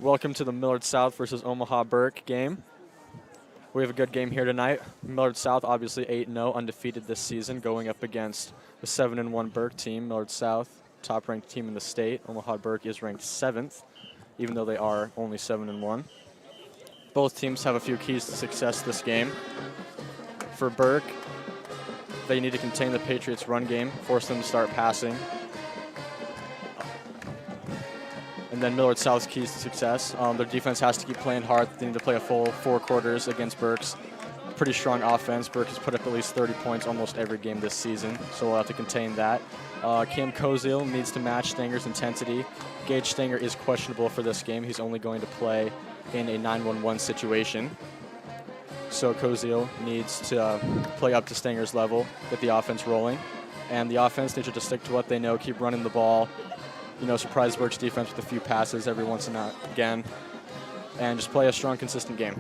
Welcome to the Millard South versus Omaha Burke game. We have a good game here tonight. Millard South obviously 8-0, undefeated this season, going up against the 7-1 Burke team. Millard South, top-ranked team in the state. Omaha Burke is ranked 7th, even though they are only 7-1. Both teams have a few keys to success this game. For Burke, they need to contain the Patriots' run game, force them to start passing. And then Millard South's keys to success. Their defense has to keep playing hard. They need to play a full 4 quarters against Burke's pretty strong offense. Burke has put up at least 30 points almost every game this season, so we'll have to contain that. Cam Koziel needs to match Stanger's intensity. Gage Stanger is questionable for this game. He's only going to play in a 9-1-1 situation. So Koziel needs to play up to Stanger's level, get the offense rolling. And the offense needs to just stick to what they know, keep running the ball, surprise Burke's defense with a few passes every once and again, and just play a strong, consistent game.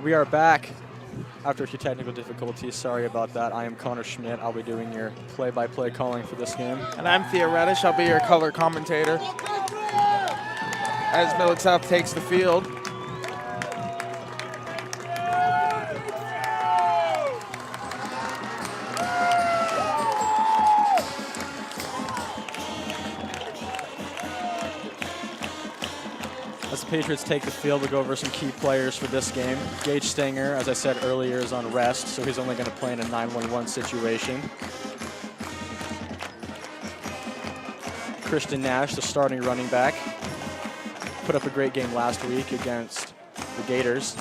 We are back after a few technical difficulties. Sorry about that. I am Connor Schmidt. I'll be doing your play-by-play calling for this game. And I'm Thea Reddish. I'll be your color commentator as Millard South takes the field. As the Patriots take the field, we'll go over some key players for this game. Gage Stanger, as I said earlier, is on rest, so he's only going to play in a 9-1-1 situation. Christian Nash, the starting running back, put up a great game last week against the Gators.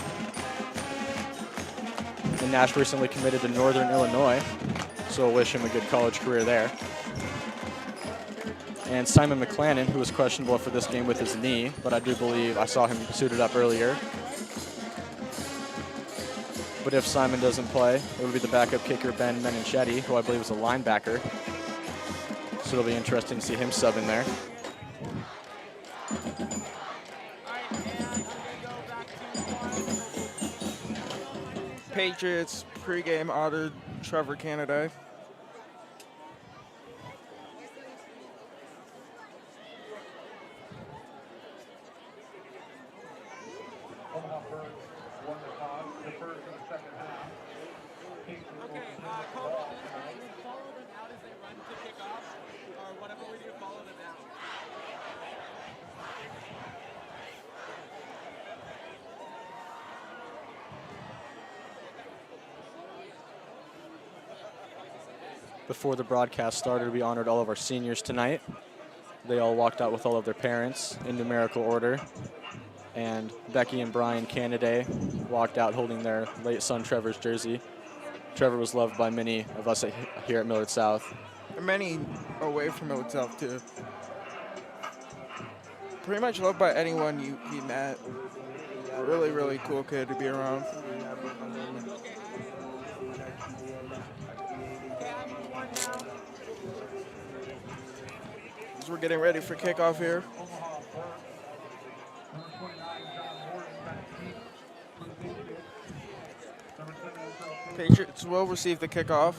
And Nash recently committed to Northern Illinois, so we'll wish him a good college career there. And Simon McClannon, who was questionable for this game with his knee, but I do believe I saw him suited up earlier. But if Simon doesn't play, it will be the backup kicker, Ben Menenchetti, who I believe is a linebacker. So it'll be interesting to see him sub in there. Patriots pregame honored Trevor Canada. Before the broadcast started, we honored all of our seniors tonight. They all walked out with all of their parents in numerical order. And Becky and Brian Canaday walked out holding their late son Trevor's jersey. Trevor was loved by many of us here at Millard South. And many away from Millard South, too. Pretty much loved by anyone he met. Really, really cool kid to be around. As we're getting ready for kickoff here. Patriots will receive the kickoff.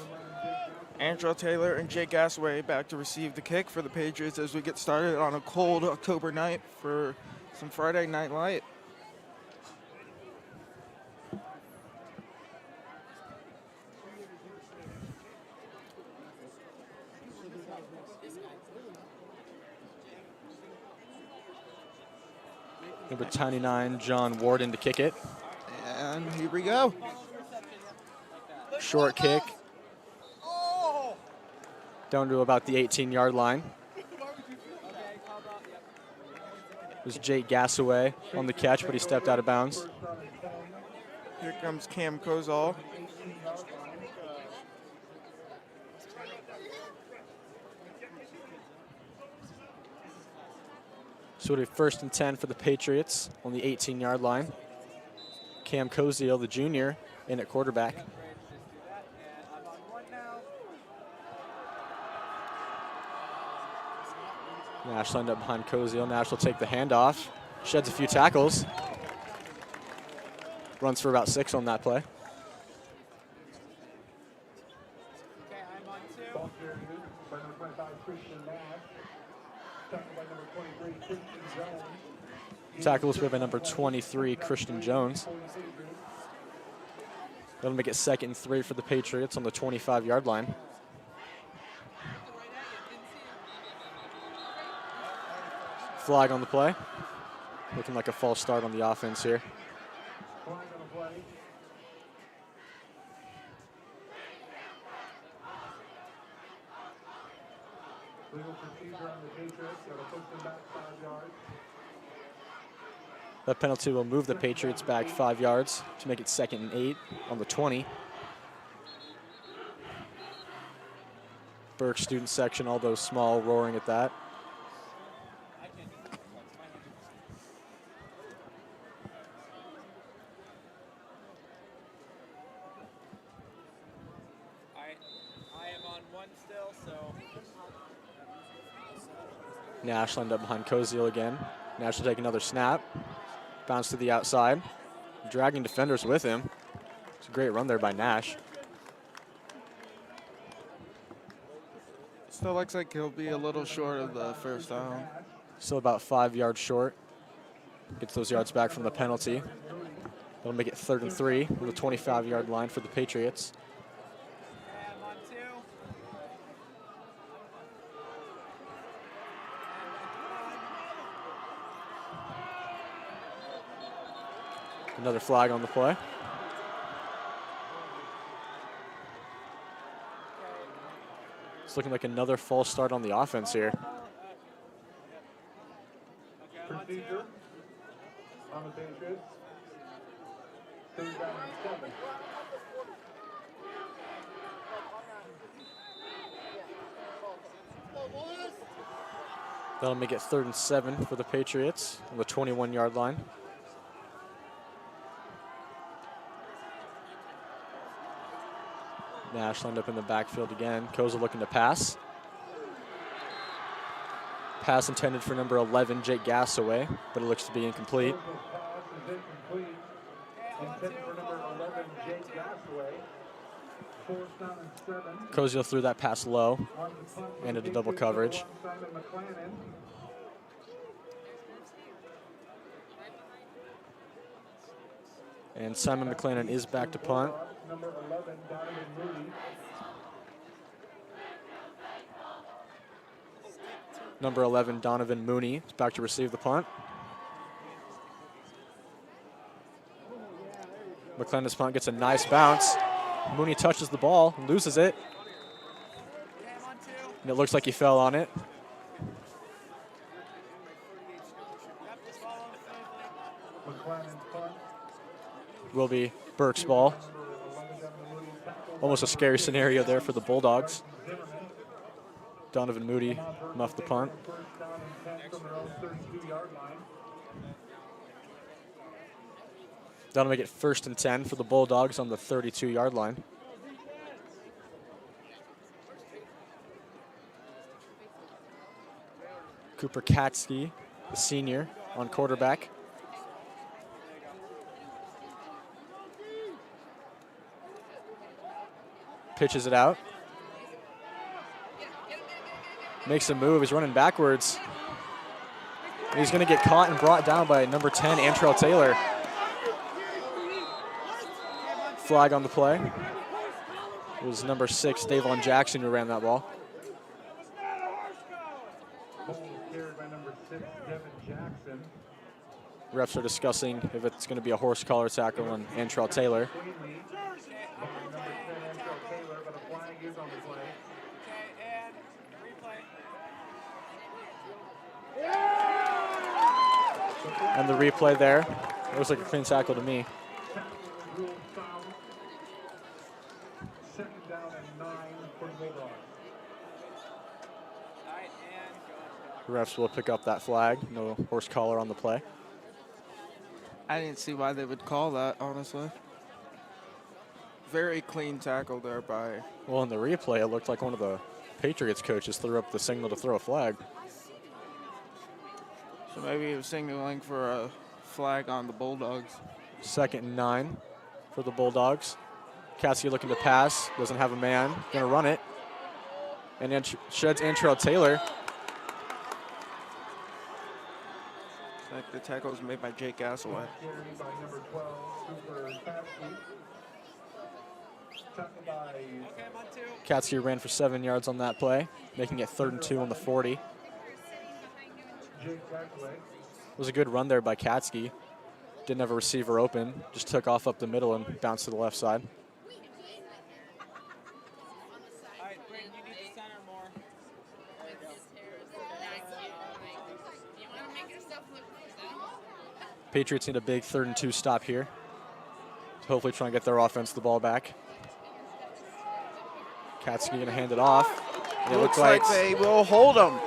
Andrew Taylor and Jake Gasaway back to receive the kick for the Patriots as we get started on a cold October night for some Friday Night Light. Number 29, John Warden to kick it. And here we go. Short kick. Down to about the 18-yard line. It was Jake Gasaway on the catch, but he stepped out of bounds. Here comes Cam Kozal. So it'll be 1st and 10 for the Patriots on the 18-yard line. Cam Koziel, the junior, in at quarterback. Nash lined up behind Koziel. Nash will take the handoff. Sheds a few tackles. Runs for about 6 on that play. Tackles by number 23, Christian Jones. That'll make it 2nd and 3 for the Patriots on the 25-yard line. Flag on the play. Looking like a false start on the offense here. That penalty will move the Patriots back 5 yards to make it 2nd and 8 on the 20. Burke student section, although small, roaring at that. Nash lined up behind Koziel again. Nash will take another snap. Bounce to the outside. Dragging defenders with him. It's a great run there by Nash. Still looks like he'll be a little short of the first down. Still about 5 yards short. Gets those yards back from the penalty. That'll make it 3rd and 3 on the 25-yard line for the Patriots. Another flag on the play. It's looking like another false start on the offense here. Procedure on the Patriots. 3rd down and 7. That'll make it 3rd and 7 for the Patriots on the 21-yard line. Nash lined up in the backfield again. Koza looking to pass. Pass intended for number 11, Jake Gassaway, but it looks to be incomplete. Pass is incomplete. Intended for number 11, Jake Gassaway. 4th down and 7. Koza threw that pass low, On the punt, and into double coverage. Simon McClannon. And Simon McClannon is back to punt. Number 11, Donovan Moody. Number 11, Donovan Mooney, is back to receive the punt. McClennan's punt gets a nice bounce. Mooney touches the ball, loses it. And it looks like he fell on it. McClannon's punt. Will be Burke's ball. Almost a scary scenario there for the Bulldogs. Donovan Moody muffed the punt. 1st down and 10 from their own 32-yard line. That'll make it 1st and 10 for the Bulldogs on the 32-yard line. Cooper Katsky, the senior, on quarterback. Pitches it out. Makes a move. He's running backwards. And he's going to get caught and brought down by number 10, Antrell Taylor. Flag on the play. It was number 6, Davon Jackson, who ran that ball. Carried by number 6, Devin Jackson. Refs are discussing if it's going to be a horse collar tackle on Antrell Taylor. Number 10, Antrell Taylor, but a flag is on the play. And the replay there. It looks like a clean tackle to me. Rule foul. 2nd down and 9 for the Bulldogs. Refs will pick up that flag. No horse collar on the play. I didn't see why they would call that, honestly. Very clean tackle there by... Well, in the replay, it looked like one of the Patriots coaches threw up the signal to throw a flag. So maybe he was signaling for a flag on the Bulldogs. 2nd and 9 for the Bulldogs. Cassidy looking to pass, doesn't have a man, gonna run it. And then sheds Antrell Taylor. Like the tackle was made by Jake Gassaway. Carried by number 12, Cooper Katsky. Tackled by Katsky ran for 7 yards on that play, making it 3rd and 2 on the 40. Jake Gassaway. It was a good run there by Katsky. Didn't have a receiver open, just took off up the middle and bounced to the left side. Patriots need a big 3rd and 2 stop here to hopefully try and get their offense the ball back. Katsky gonna hand it off. And It looks like they will hold him.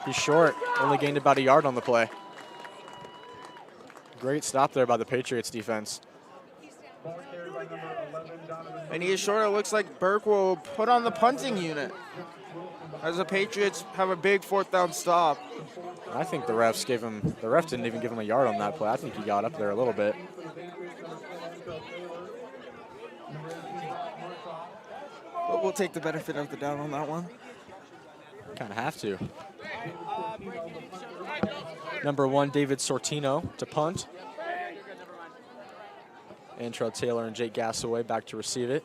he's short, only gained about a yard on the play. Great stop there by the Patriots defense. Ball carried by number 11, Donovan. And he is short. It looks like Burke will put on the punting unit as the Patriots have a big 4th down stop. I think the refs gave him, the ref didn't even give him a yard on that play. I think he got up there a little bit. But we'll take the benefit of the doubt on that one. Kind of have to. Number 1, David Sortino to punt. Antrell Taylor and Jake Gassaway back to receive it.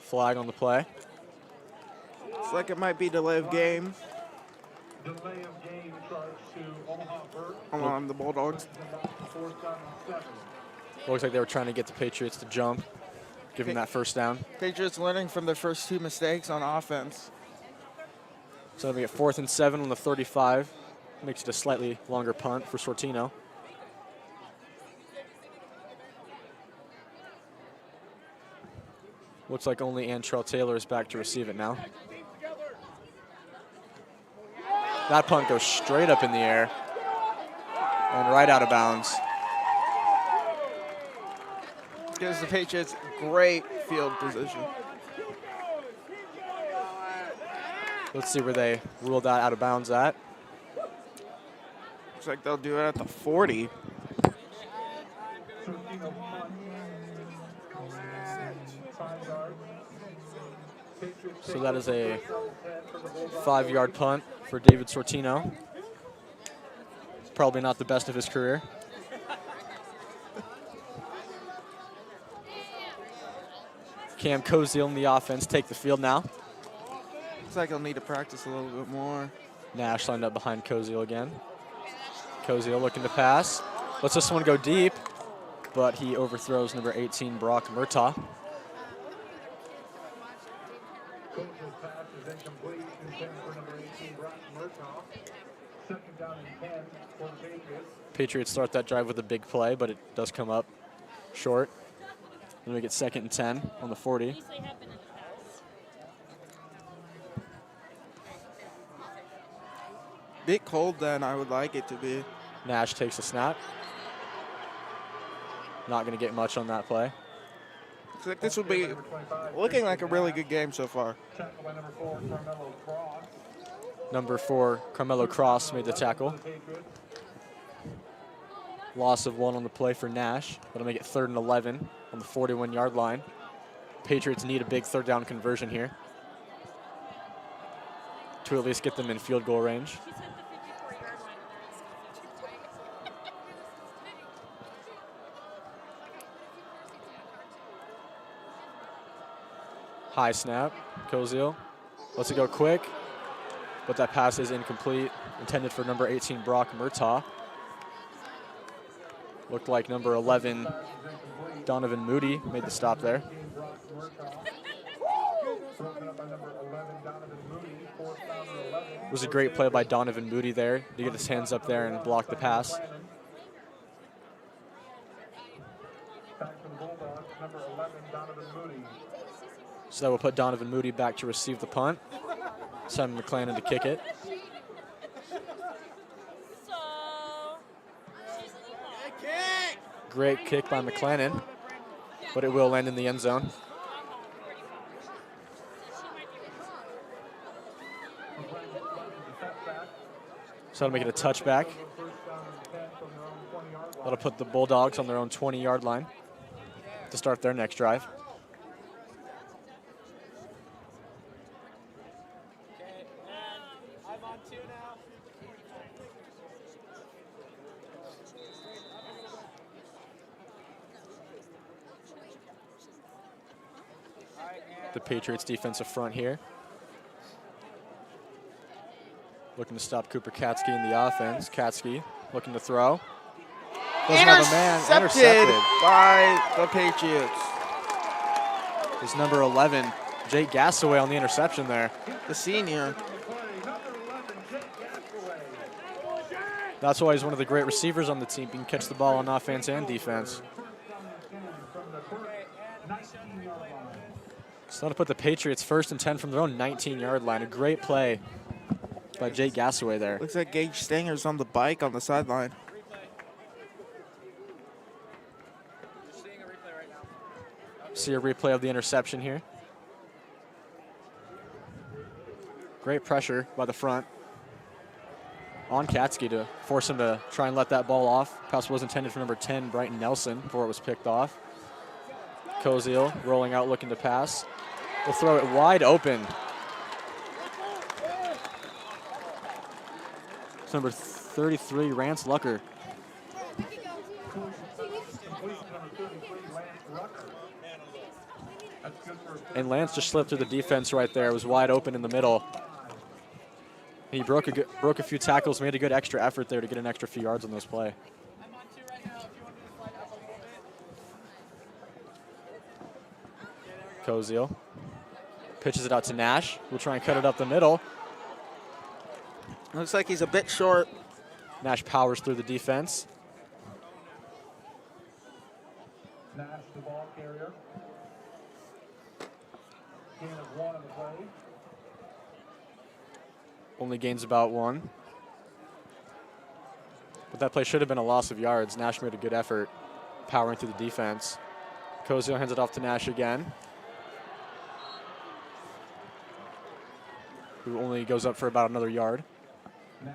Flag on the play. Looks like it might be delay of game. Delay of game charge to Omaha Burke. On the Bulldogs. Fourth down and 7. Looks like they were trying to get the Patriots to jump, give them that first down. Patriots learning from their first 2 mistakes on offense. So we get 4th and 7 on the 35. Makes it a slightly longer punt for Sortino. Looks like only Antrell Taylor is back to receive it now. That punt goes straight up in the air and right out of bounds. Gives the Patriots great field position. Let's see where they ruled that out of bounds at. Looks like they'll do it at the 40. So that is a 5-yard punt for David Sortino. Probably not the best of his career. Cam Koziel in the offense take the field now. Looks like he'll need to practice a little bit more. Nash lined up behind Koziel again. Koziel looking to pass. Lets this one go deep, but he overthrows number 18, Brock Murtaugh. Coach's pass is incomplete. Intended for number 18, Brock Murtaugh. Second down and 10 for the Patriots. Patriots start that drive with a big play, but it does come up short. Then we get 2nd and 10 on the 40. Bit cold than I would like it to be. Nash takes a snap. Not going to get much on that play. Looks like this will be looking like a really good game so far. Tackle by number 4, Carmelo Cross. Number 4, Carmelo Cross made the tackle. Loss of 1 on the play for Nash. That'll make it 3rd and 11 on the 41-yard line. Patriots need a big 3rd down conversion here to at least get them in field goal range. High snap, Koziel lets it go quick, but that pass is incomplete, intended for number 18, Brock Murtaugh. Looked like number 11, Donovan Moody, made the stop there. It was a great play by Donovan Moody there to get his hands up there and block the pass. So that will put Donovan Moody back to receive the punt. Simon McClannon to kick it. Great kick by McClannon, but it will land in the end zone. So that'll make it a touchback. That'll put the Bulldogs on their own 20-yard line to start their next drive. The Patriots defensive front here. Looking to stop Cooper Katsky in the offense. Katsky looking to throw. Doesn't have a man. Intercepted by the Patriots. It's number 11, Jake Gassaway on the interception there. The senior. That's why he's one of the great receivers on the team. He can catch the ball on offense and defense. So that'll put the Patriots 1st and 10 from their own 19-yard line. A great play by Jake Gassaway there. Looks like Gage Stanger's on the bike on the sideline. See a replay of the interception here. Great pressure by the front on Katsky to force him to try and let that ball off. Pass was intended for number 10, Brighton Nelson, before it was picked off. Koziel rolling out looking to pass. Will throw it wide open. It's number 33, Rance Lucker. And Lance just slipped through the defense right there. It was wide open in the middle. He broke a few tackles, made a good extra effort there to get an extra few yards on this play. Koziel pitches it out to Nash. We'll try and cut it up the middle. Looks like he's a bit short. Nash powers through the defense. Nash, the ball carrier. Gain of 1 on the play. Only gains about 1. But that play should have been a loss of yards. Nash made a good effort powering through the defense. Koziel hands it off to Nash again, who only goes up for about another yard. Nash,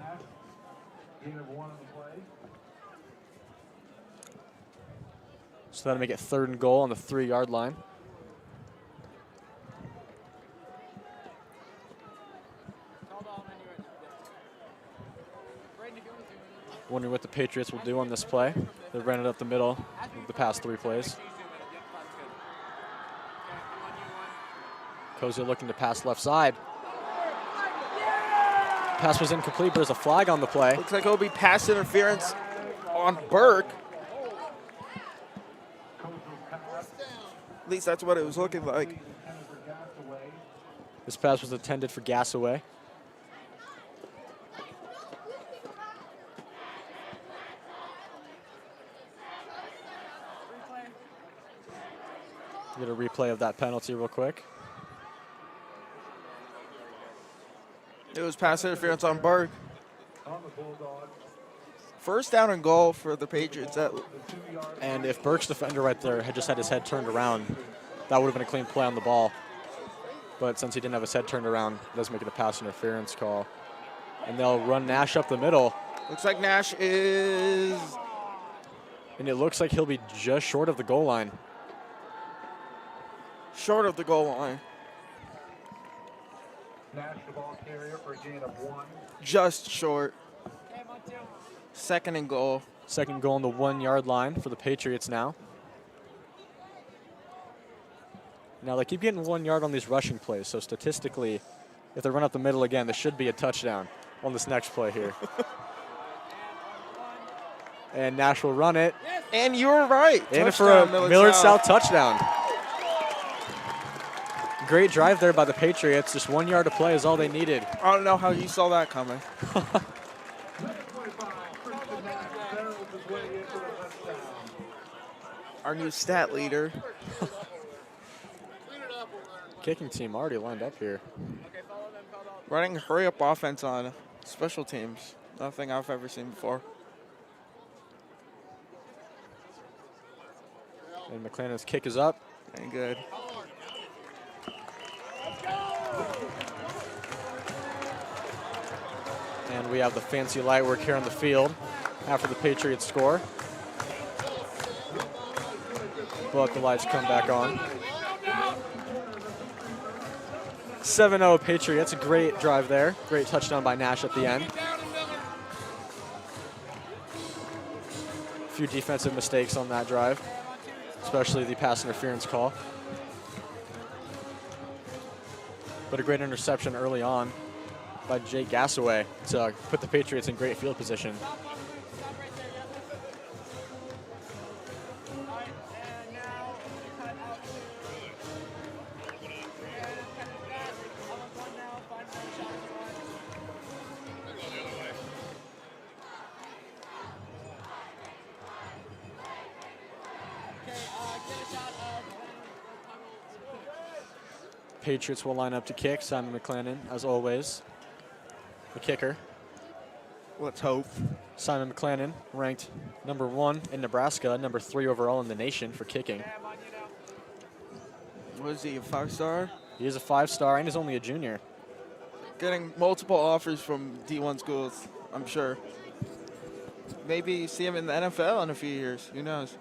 gain of 1 on the play. So that'll make it 3rd and goal on the 3-yard line. Wondering what the Patriots will do on this play. They ran it up the middle the past 3 plays. Koziel looking to pass left side. Pass was incomplete, but there's a flag on the play. Looks like it'll be pass interference on Burke. At least that's what it was looking like. This pass was intended for Gassaway. Get a replay of that penalty real quick. It was pass interference on Burke. First down and goal for the Patriots. And if Burke's defender right there had just had his head turned around, that would have been a clean play on the ball. But since he didn't have his head turned around, it does make it a pass interference call. And they'll run Nash up the middle. Looks like Nash is... And it looks like he'll be just short of the goal line. Short of the goal line. Nash, the ball carrier, for a gain of 1. Just short. 2nd and goal. 2nd goal on the 1-yard line for the Patriots now. Now they keep getting 1 yard on these rushing plays, so statistically, if they run up the middle again, there should be a touchdown on this next play here. And Nash will run it. And you were right. And for a Millard South touchdown. Great drive there by the Patriots. Just 1 yard to play is all they needed. I don't know how you saw that coming. Our new stat leader. Kicking team already lined up here. Running hurry-up offense on special teams. Nothing I've ever seen before. And McClannon's kick is up. Ain't good. And we have the fancy light work here on the field after the Patriots score. But the lights come back on. 7-0 Patriots, a great drive there. Great touchdown by Nash at the end. A few defensive mistakes on that drive, especially the pass interference call. But a great interception early on by Jake Gassaway to put the Patriots in great field position. Patriots will line up to kick. Simon McClannon, as always, the kicker. Let's hope. Simon McClannon, ranked #1 in Nebraska, #3 overall in the nation for kicking. What is he, a 5-star? He is a 5-star and is only a junior. Getting multiple offers from D1 schools, I'm sure. Maybe see him in the NFL in a few years. Who knows?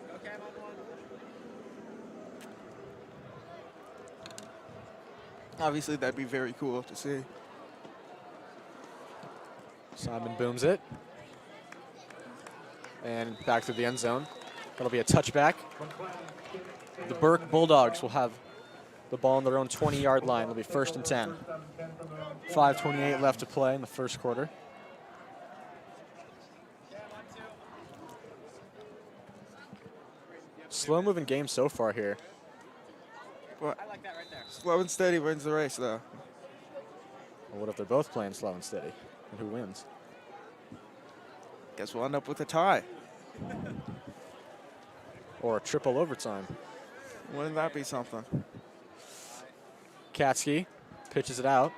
Obviously, that'd be very cool to see. Simon booms it. And back to the end zone. That'll be a touchback. The Burke Bulldogs will have the ball on their own 20-yard line. It'll be 1st and 10. 5:28 left to play in the first quarter. Slow-moving game so far here. But slow and steady wins the race, though. Well, what if they're both playing slow and steady? And who wins? Guess we'll end up with a tie. Or a triple overtime. Wouldn't that be something? Katsky pitches it out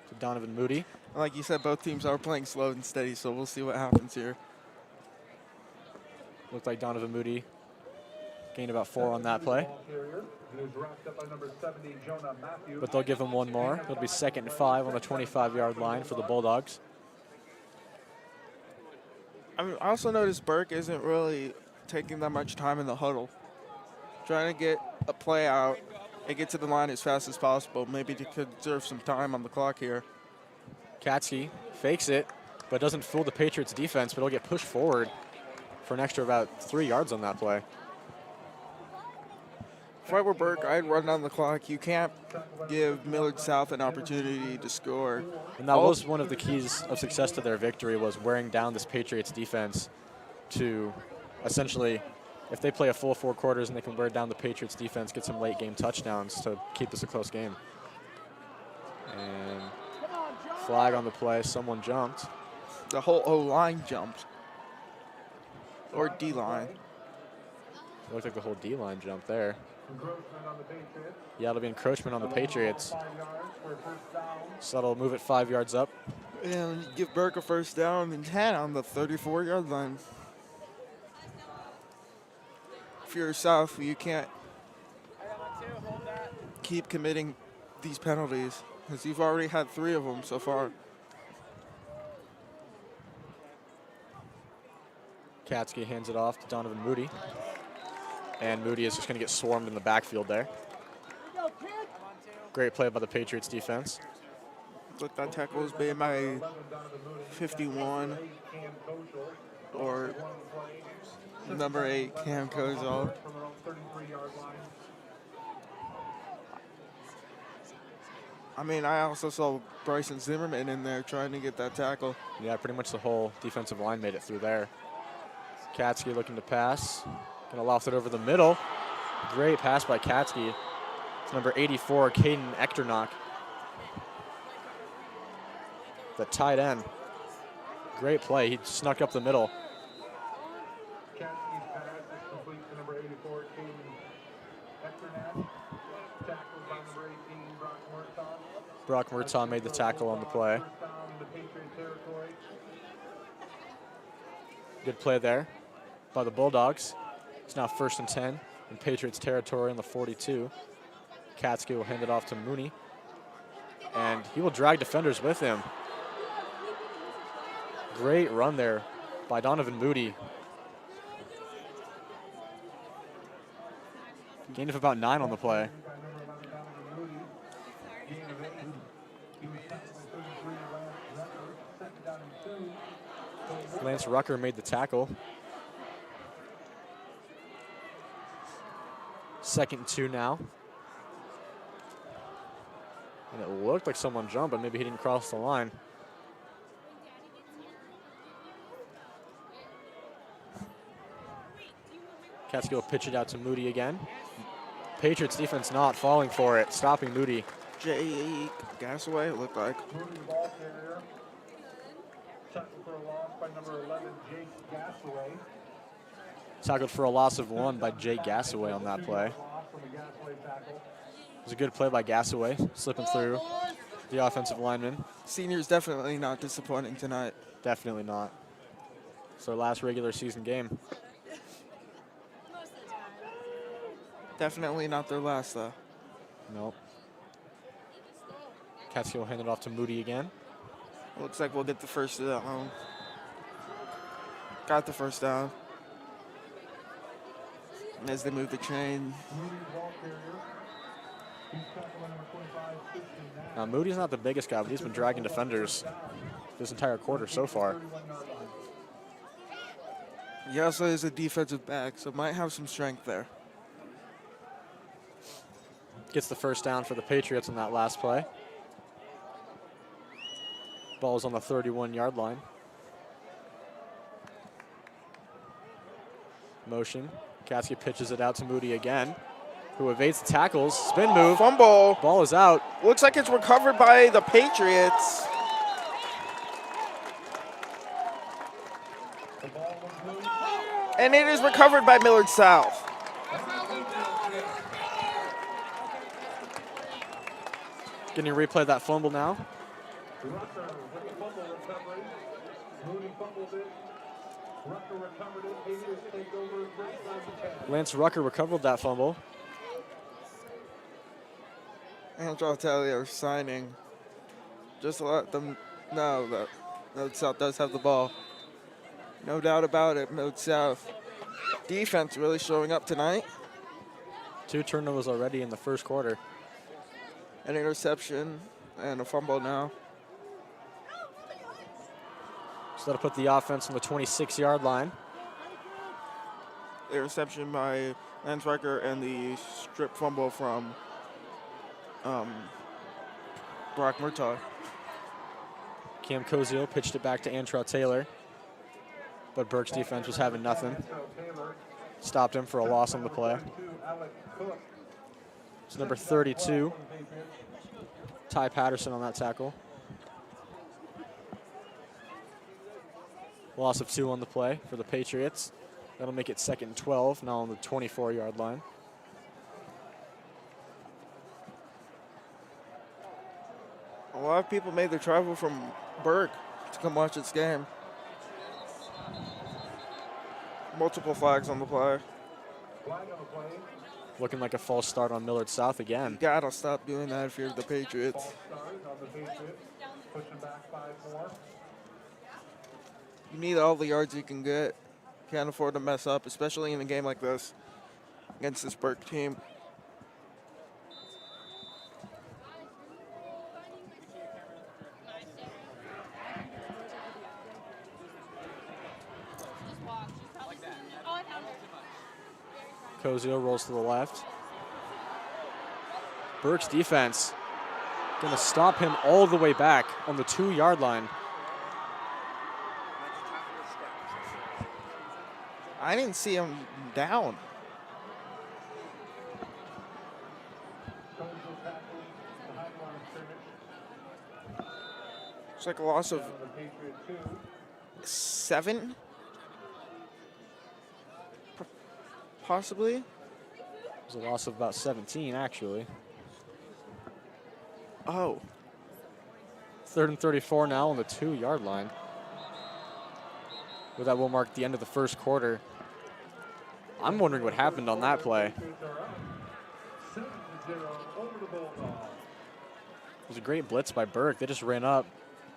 to Donovan Moody. Like you said, both teams are playing slow and steady, so we'll see what happens here. Looked like Donovan Moody gained about 4 on that play. But they'll give him one more. It'll be 2nd and 5 on the 25-yard line for the Bulldogs. I also noticed Burke isn't really taking that much time in the huddle. Trying to get a play out and get to the line as fast as possible, maybe to conserve some time on the clock here. Katsky fakes it, but doesn't fool the Patriots defense, but he'll get pushed forward for an extra about 3 yards on that play. If I were Burke, I'd run down the clock. You can't give Millard South an opportunity to score. And that was one of the keys of success to their victory, was wearing down this Patriots defense to essentially, if they play a full 4 quarters and they can wear down the Patriots defense, get some late game touchdowns to keep this a close game. And flag on the play, someone jumped. The whole O-line jumped. Or D-line. It looked like the whole D-line jumped there. Yeah, it'll be encroachment on the Patriots. So that'll move it 5 yards up. And give Burke a 1st down and 10 on the 34-yard line. If you're South, you can't keep committing these penalties, because you've already had 3 of them so far. Katsky hands it off to Donovan Moody. And Moody is just going to get swarmed in the backfield there. Great play by the Patriots defense. Look, that tackle was made by 51 or number 8, Cam Kozol. I mean, I also saw Bryson Zimmerman in there trying to get that tackle. Yeah, pretty much the whole defensive line made it through there. Katsky looking to pass. Going to loft it over the middle. Great pass by Katsky. It's number 84, Caden Echternock. The tight end. Great play. He snuck up the middle. Katsky's pass is complete to number 84, Caden Echternock. Tackled by number 18, Brock Murtaugh. Brock Murtaugh made the tackle on the play. First down in the Patriot territory. Good play there by the Bulldogs. It's now 1st and 10 in Patriots territory on the 42. Katsky will hand it off to Mooney. And he will drag defenders with him. Great run there by Donovan Moody. Gain of about 9 on the play. Lance Rucker made the tackle. 2nd and 2 now. And it looked like someone jumped, but maybe he didn't cross the line. Katsky will pitch it out to Moody again. Patriots defense not falling for it, stopping Moody. Jake Gasaway, it looked like. Moody, the ball carrier. Tackled for a loss by number 11, Jake Gasaway. Tackled for a loss of 1 by Jay Gasaway on that play. It was a good play by Gasaway, slipping through the offensive lineman. Senior's definitely not disappointing tonight. Definitely not. It's their last regular season game. Definitely not their last, though. Nope. Katsky will hand it off to Moody again. Looks like we'll get the 1st down. Got the 1st down. And as they move the chain. Now, Moody's not the biggest guy, but he's been dragging defenders this entire quarter so far. He also is a defensive back, so might have some strength there. Gets the first down for the Patriots on that last play. Ball is on the 31-yard line. Motion. Caskey pitches it out to Moody again, who evades the tackles. Spin move. Fumble. Ball is out. Looks like it's recovered by the Patriots. And it is recovered by Millard South. Getting a replay of that fumble now. Rucker with the fumble recovery. Moody fumbled it. Rucker recovered it. Patriots take over. Right side of the 10. Lance Rucker recovered that fumble. Angel Taylor signing. Just to let them know that Millard South does have the ball. No doubt about it, Millard South. Defense really showing up tonight. 2 turnovers already in the first quarter. An interception and a fumble now. So that'll put the offense on the 26-yard line. Interception by Lance Rucker and the strip fumble from Brock Murtaugh. Cam Cozio pitched it back to Antrell Taylor, but Burke's defense was having nothing. Stopped him for a loss on the play. It's number 32, Ty Patterson on that tackle. Loss of 2 on the play for the Patriots. That'll make it 2nd and 12, now on the 24-yard line. A lot of people made the travel from Burke to come watch this game. Multiple flags on the play. Flag on the play. Looking like a false start on Millard South again. You gotta stop doing that if you're the Patriots. False start on the Patriots. Pushing back 5 more. You need all the yards you can get. Can't afford to mess up, especially in a game like this against this Burke team. Cozio rolls to the left. Burke's defense gonna stop him all the way back on the 2-yard line. I didn't see him down. It's like a loss of 7, possibly. It was a loss of about 17, actually. Oh, 3rd and 34 now on the 2-yard line. But that will mark the end of the first quarter. I'm wondering what happened on that play. It was a great blitz by Burke. They just ran up,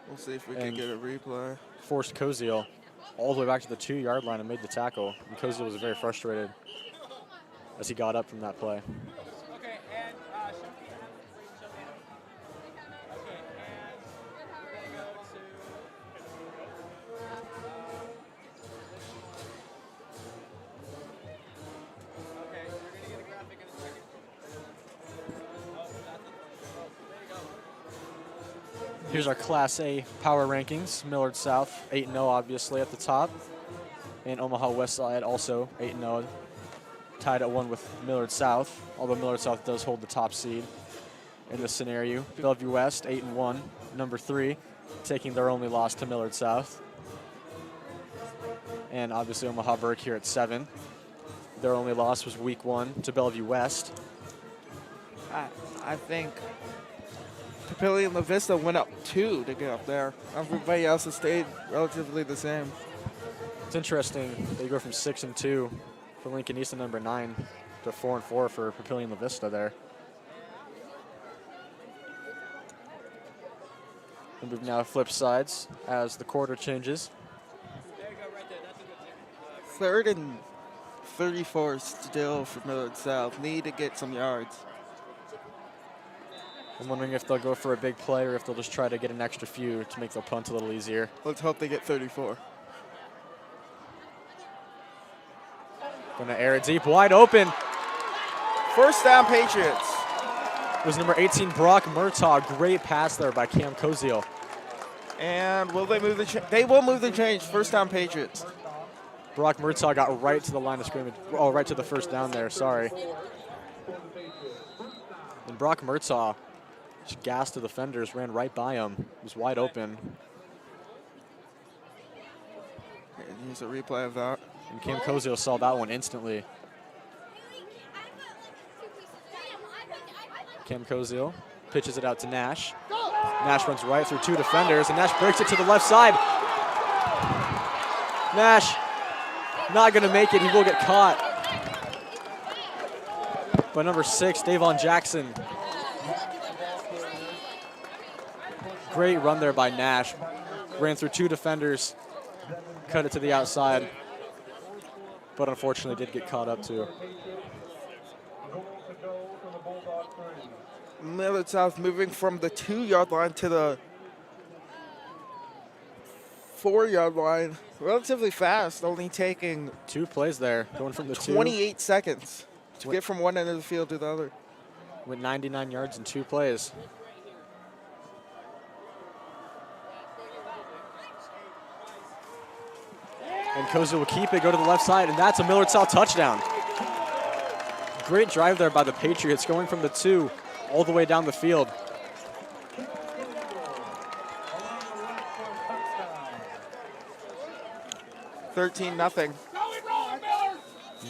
we'll see if we can And- get a replay. forced Cozio all the way back to the 2-yard line and made the tackle. And Cozio was very frustrated as he got up from that play. Here's our Class A power rankings. Millard South, 8-0 obviously at the top. And Omaha West Side also 8-0, tied at 1 with Millard South, although Millard South does hold the top seed in this scenario. Bellevue West, 8-1, number 3, taking their only loss to Millard South. And obviously Omaha Burke here at 7. Their only loss was week 1 to Bellevue West. I think Papillion and La Vista went up 2 to get up there. Everybody else has stayed relatively the same. It's interesting, they go from 6-2 for Lincoln East at number 9 to 4-4 for Papillion La Vista there. And we've now flipped sides as the quarter changes. 3rd and 34 still for Millard South. Need to get some yards. I'm wondering if they'll go for a big play or if they'll just try to get an extra few to make the punt a little easier. Let's hope they get 34. Gonna air it deep, wide open. First down, Patriots. was number 18, Brock Murtaugh. Great pass there by Cam Koziel. And will they move the they will move the change. First down, Patriots. Brock Murtaugh got right to the line of scrimmage. Oh, right to the first down there, sorry. And Brock Murtaugh just gassed the defenders, ran right by him. He was wide open. Here's a replay of that. And Cam Koziel saw that one instantly. Cam Koziel pitches it out to Nash. Nash runs right through 2 defenders, and Nash breaks it to the left side. Nash not gonna make it, he will get caught by number 6, Davon Jackson. Great run there by Nash. Ran through 2 defenders, cut it to the outside, but unfortunately did get caught up too. Millard South moving from the 2-yard line to the 4-yard line relatively fast, only taking 2 plays there, going from the 28 seconds to get from one end of the field to the other. Went 99 yards in 2 plays. And Koziel will keep it, go to the left side, and that's a Millard South touchdown. Great drive there by the Patriots, going from the 2 all the way down the field. $13-0.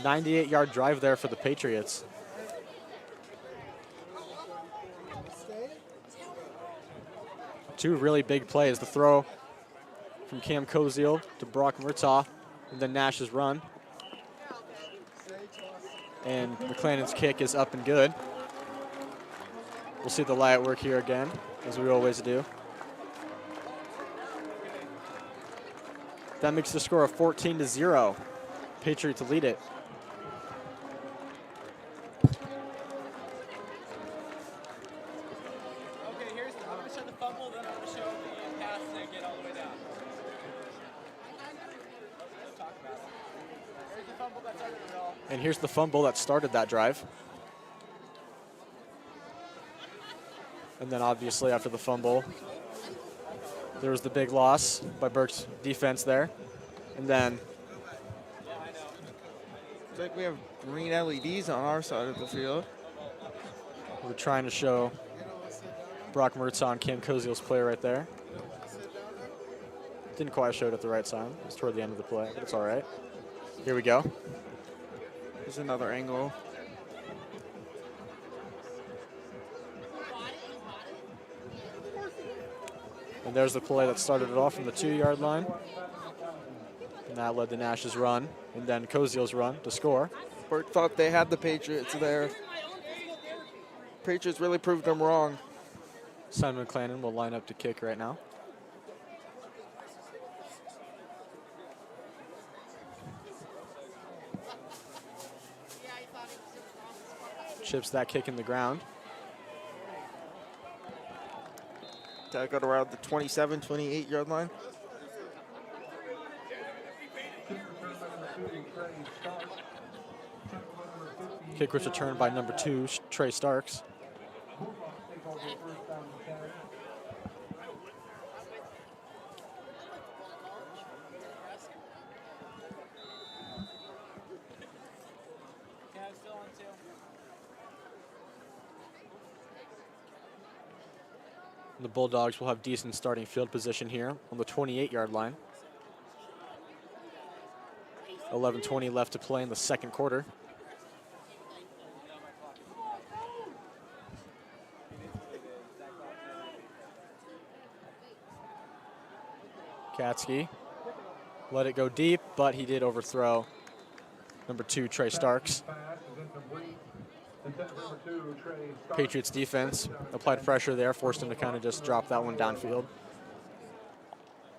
98-yard drive there for the Patriots. Two really big plays. The throw from Cam Koziel to Brock Murtaugh, and then Nash's run. And McClannon's kick is up and good. We'll see the lie at work here again, as we always do. That makes the score of 14-0. Patriots lead it. And here's the fumble that started that drive. And then obviously after the fumble, there was the big loss by Burke's defense there. And then It's like we have green LEDs on our side of the field. we're trying to show Brock Murtaugh and Cam Koziel's play right there. Didn't quite show it at the right time. It was toward the end of the play, but it's all right. Here we go. There's another angle. And there's the play that started it off from the 2-yard line. And that led to Nash's run, and then Koziel's run to score. Burke thought they had the Patriots there. Patriots really proved them wrong. Simon McClannon will line up to kick right now. Chips that kick in the ground. Tackled around the 27, 28-yard line. Kick was returned by number 2, Trey Starks. The Bulldogs will have decent starting field position here on the 28-yard line. 11:20 left to play in the second quarter. Katsky let it go deep, but he did overthrow number 2, Trey Starks. Patriots defense applied pressure there, forced him to kind of just drop that one downfield.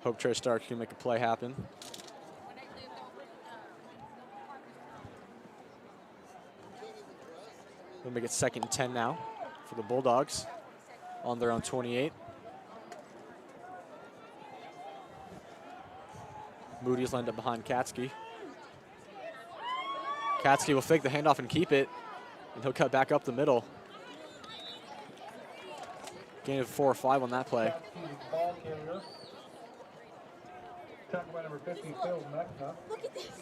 Hope Trey Starks can make a play happen. We'll make it 2nd and 10 now for the Bulldogs on their own 28. Moody's lined up behind Katsky. Katsky will fake the handoff and keep it, and he'll cut back up the middle. Gain of 4 or 5 on that play. Ball carrier. Tackled by number 50, Phil Mechna.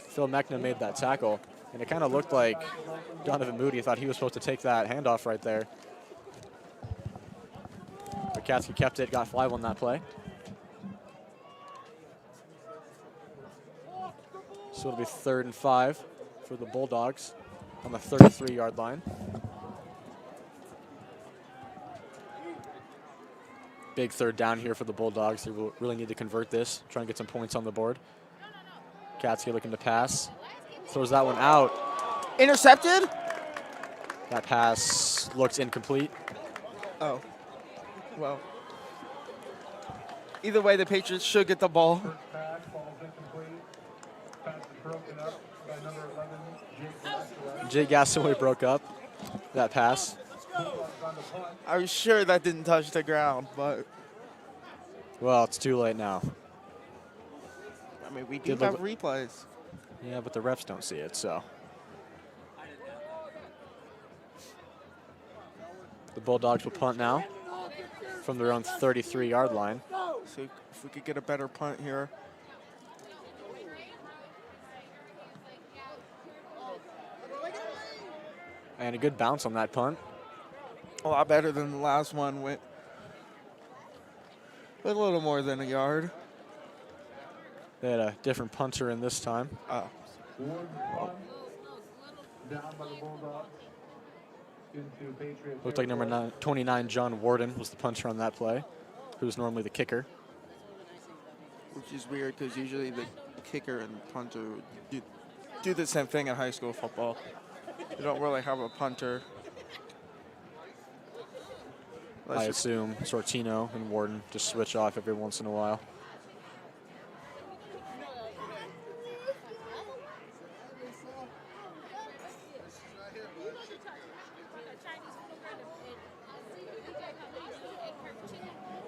Phil Mechna made that tackle, and it kind of looked like Donovan Moody thought he was supposed to take that handoff right there. But Katsky kept it, got 5 on that play. So it'll be 3rd and 5 for the Bulldogs on the 33-yard line. Big 3rd down here for the Bulldogs. They will really need to convert this, try and get some points on the board. Katsky looking to pass. Throws that one out. Intercepted? That pass looks incomplete. Oh. Well. Either way, the Patriots should get the ball. First pass, ball's incomplete. Pass is broken up by number 11, Jay Gasaway broke up that pass. I'm sure that didn't touch the ground, but Well, it's too late now. I mean, we do Did have look- replays. Yeah, but the refs don't see it, so. The Bulldogs will punt now from their own 33-yard line. So if we could get a better punt here. And a good bounce on that punt. A lot better than the last one. Went a little more than a yard. They had a different punter in this time. Oh. Down by the Bulldogs. Into Patriots. Looked like number 29, John Warden, was the punter on that play, who's normally the kicker. Which is weird because usually the kicker and punter do the same thing in high school football. You don't really have a punter. I assume Sortino and Warden just switch off every once in a while.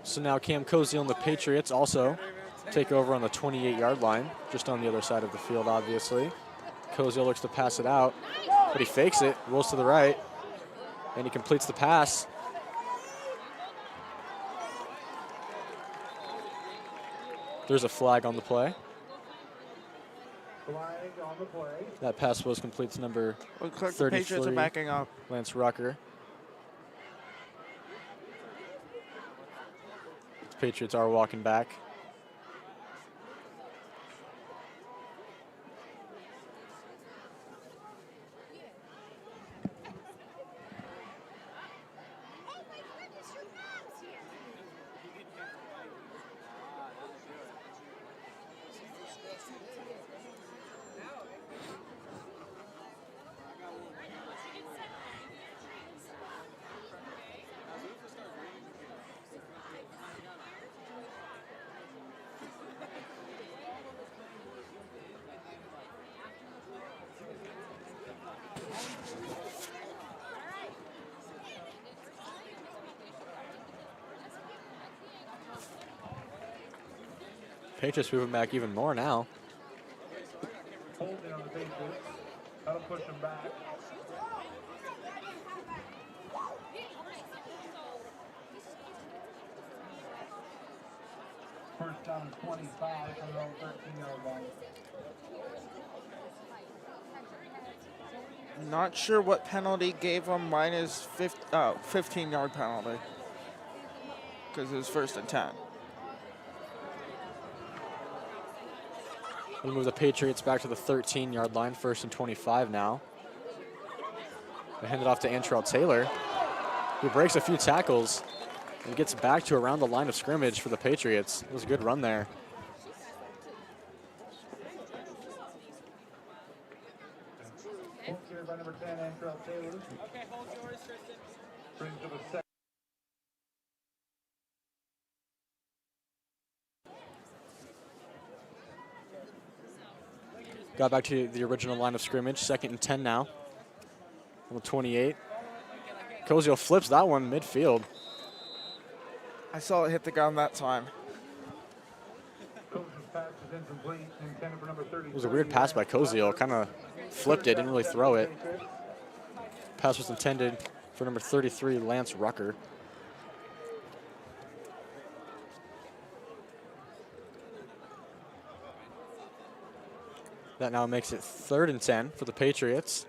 So now Cam Koziel and the Patriots also take over on the 28-yard line, just on the other side of the field, obviously. Koziel looks to pass it out, but he fakes it, rolls to the right, and he completes the pass. There's a flag on the play. Flag on the play. That pass was complete to number Looks like the Patriots are 33, backing up. Lance Rucker. The Patriots are walking back. Patriots moving back even more now. Holding on the Patriots. That'll push them back. First down and 25 from their own 13-yard line. Not sure what penalty gave him minus 15-yard penalty. Because it was 1st and 10. We'll move the Patriots back to the 13-yard line, 1st and 25 now. They hand it off to Antrell Taylor, who breaks a few tackles and gets back to around the line of scrimmage for the Patriots. It was a good run there. Carried by number 10, Antrell Taylor. Okay, hold yours, Tristan. Brings to the second. Got back to the original line of scrimmage, 2nd and 10 now. On the 28. Koziel flips that one midfield. I saw it hit the ground that time. Coach's pass is incomplete. Intended for number 30. It was a weird pass by Koziel, kind of flipped it, didn't really throw it. Pass was intended for number 33, Lance Rucker. That now makes it 3rd and 10 for the Patriots.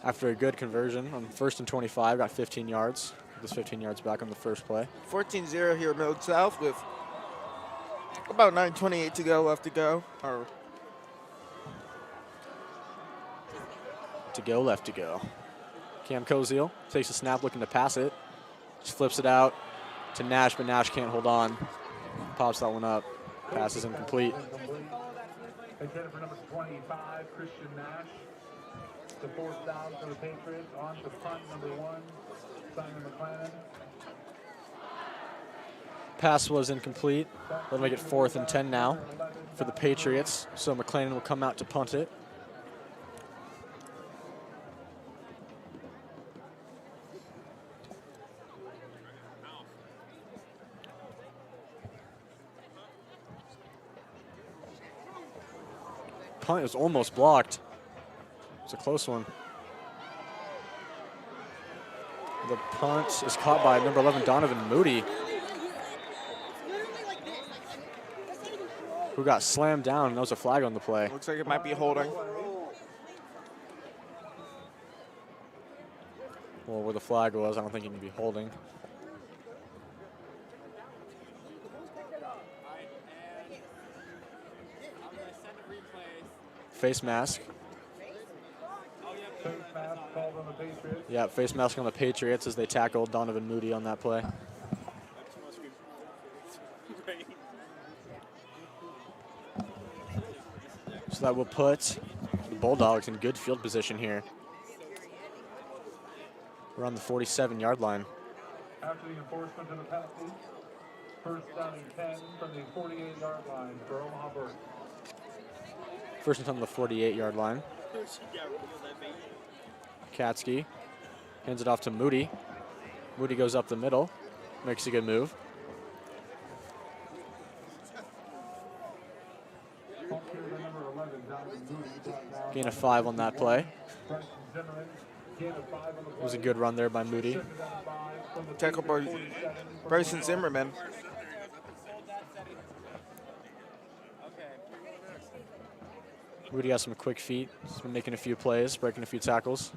After a good conversion on 1st and 25, got 15 yards. This 15 yards back on the first play. 14-0 here at Millard South with about 9:28 to go, left to go. Or Left to go. Cam Koziel takes a snap looking to pass it. Just flips it out to Nash, but Nash can't hold on. Pops that one up. Pass is incomplete. Intended for number 25, Christian Nash. The 4th down for the Patriots. On to punt number 1, Simon McLennan. Pass was incomplete. That'll make it 4th and 10 now for the Patriots. So McLennan will come out to punt it. Punt is almost blocked. It's a close one. The punt is caught by number 11, Donovan Moody, who got slammed down, and there was a flag on the play. looks like it might be holding. Well, where the flag was, I don't think he can be holding. Face mask. Face mask called on the Patriots. Yeah, face mask on the Patriots as they tackled Donovan Moody on that play. So that will put the Bulldogs in good field position here. We're on the 47-yard line. After the enforcement of the penalty, 1st down and 10 from the 48-yard line for Omaha Burke. First and 10 on the 48-yard line. Katsky hands it off to Moody. Moody goes up the middle, makes a good move. Gain of 5 on that play. It was a good run there by Moody. Tackle by Bryson Zimmerman. Moody has some quick feet. He's been making a few plays, breaking a few tackles.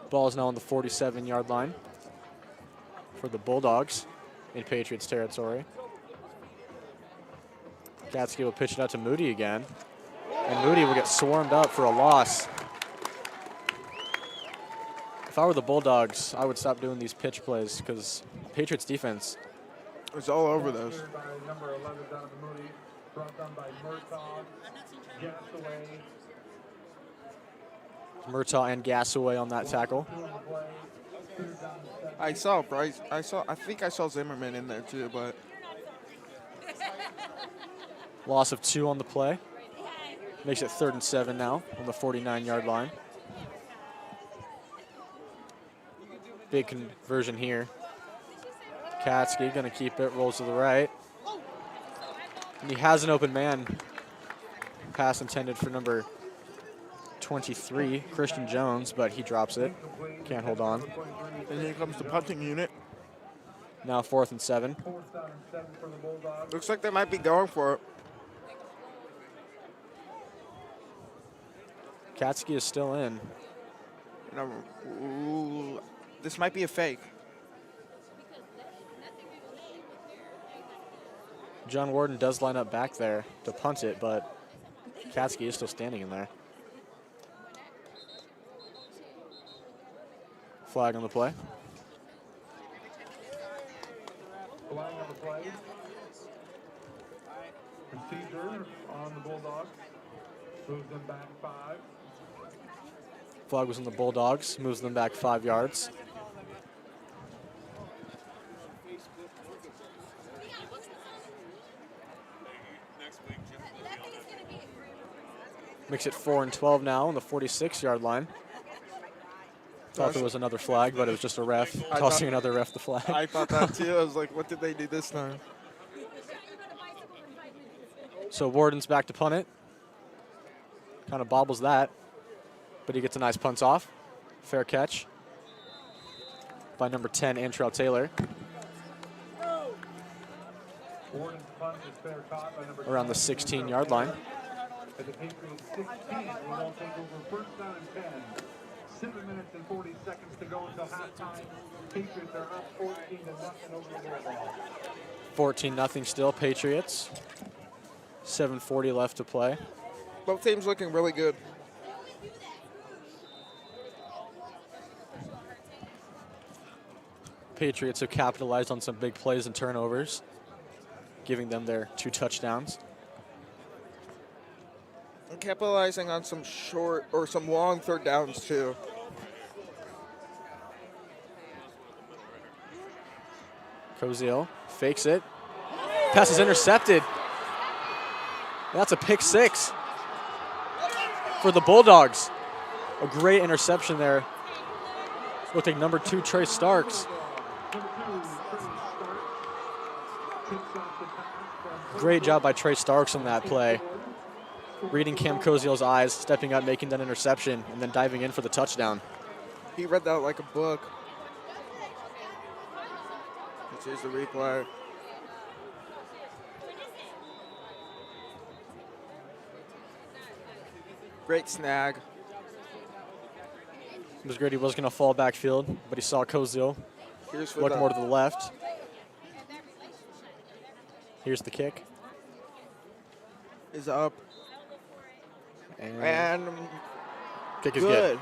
Ball is now on the 47-yard line for the Bulldogs in Patriots territory. Katsky will pitch it out to Moody again. And Moody will get swarmed up for a loss. If I were the Bulldogs, I would stop doing these pitch plays because Patriots defense. It's all over those. Number 11, Donovan Moody, brought down by Murtaugh, Gasaway. Murtaugh and Gasaway on that tackle. I saw Bryce. I think I saw Zimmerman in there too, but Loss of 2 on the play. Makes it 3rd and 7 now on the 49-yard line. Big conversion here. Katsky gonna keep it, rolls to the right. And he has an open man. Pass intended for number 23, Christian Jones, but he drops it. Can't hold on. and here comes the punting unit. Now 4th and 7. Looks like they might be going for it. Katsky is still in. Ooh, this might be a fake. John Warden does line up back there to punt it, but Katsky is still standing in there. Flag on the play. Flag on the play. Procedure on the Bulldogs. Moves them back 5. Flag was on the Bulldogs, moves them back 5 yards. Makes it 4 and 12 now on the 46-yard line. Thought there was another flag, but it was just a ref tossing another ref the flag. I thought that too. I was like, what did they do this time? So Warden's back to punt it. Kind of bobbles that, but he gets a nice punt off. Fair catch by number 10, Antrell Taylor. Warden's punt is fair caught by number around the 16-yard line. At the Patriots 16, we will take over first down and 10. 7 minutes and 40 seconds to go until halftime. Patriots are up 14-0 over the Bulldogs. 14-0 still, Patriots. 7:40 left to play. Both teams looking really good. Patriots have capitalized on some big plays and turnovers, giving them their 2 touchdowns. And capitalizing on some short or some long third downs too. Koziel fakes it. Pass is intercepted. That's a pick 6 for the Bulldogs. A great interception there. Looked like number 2, Trey Starks. Great job by Trey Starks on that play. Reading Cam Koziel's eyes, stepping up, making that interception, and then diving in for the touchdown. He read that like a book. Here's the replay. Great snag. It was great. He was going to fall backfield, but he saw Koziel look more to the left. Here's the kick. Is up. And kick is good.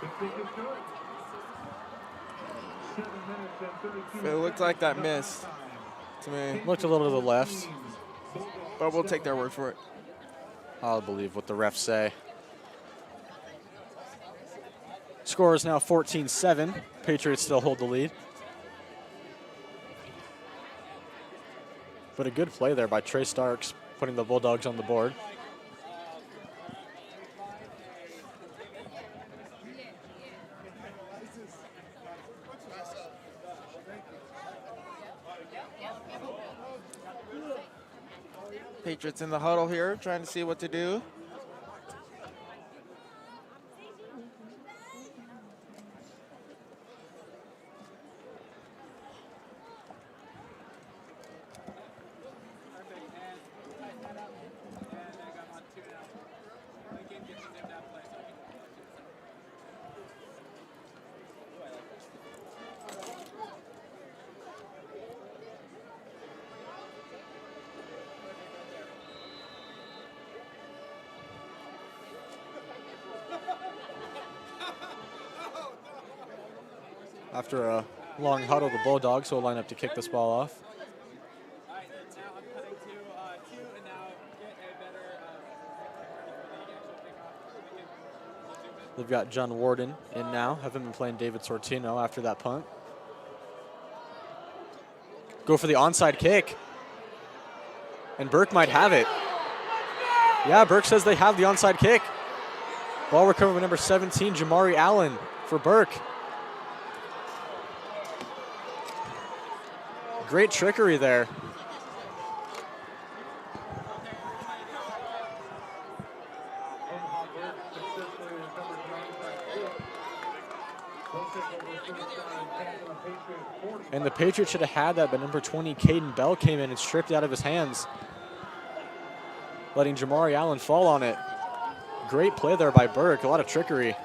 Good. It looked like that missed to me, Looked a little to the left. but we'll take their word for it. I'll believe what the refs say. Score is now 14-7. Patriots still hold the lead. But a good play there by Trey Starks, putting the Bulldogs on the board. Patriots in the huddle here, trying to see what to do. After a long huddle, the Bulldogs will line up to kick this ball off. They've got John Warden in now. Haven't been playing David Sortino after that punt. Go for the onside kick. And Burke might have it. Yeah, Burke says they have the onside kick. Ball recovered by number 17, Jamari Allen for Burke. Great trickery there. And the Patriots should have had that, but number 20, Caden Bell, came in and stripped it out of his hands, letting Jamari Allen fall on it. Great play there by Burke, a lot of trickery.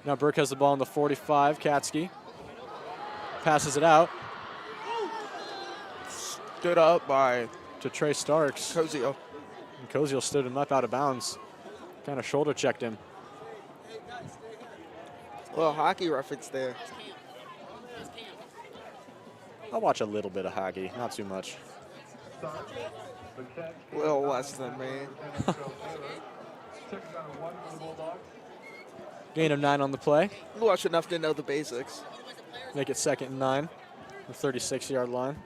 Now Burke has the ball on the 45, Katsky. Passes it out. Stood up by to Trey Starks. Koziel. And Koziel stood him up out of bounds. Kind of shoulder checked him. Well, hockey reference there. I'll watch a little bit of hockey, not too much. A little less than me. Gain of 9 on the play. Watch enough to know the basics. Make it 2nd and 9. The 36-yard line.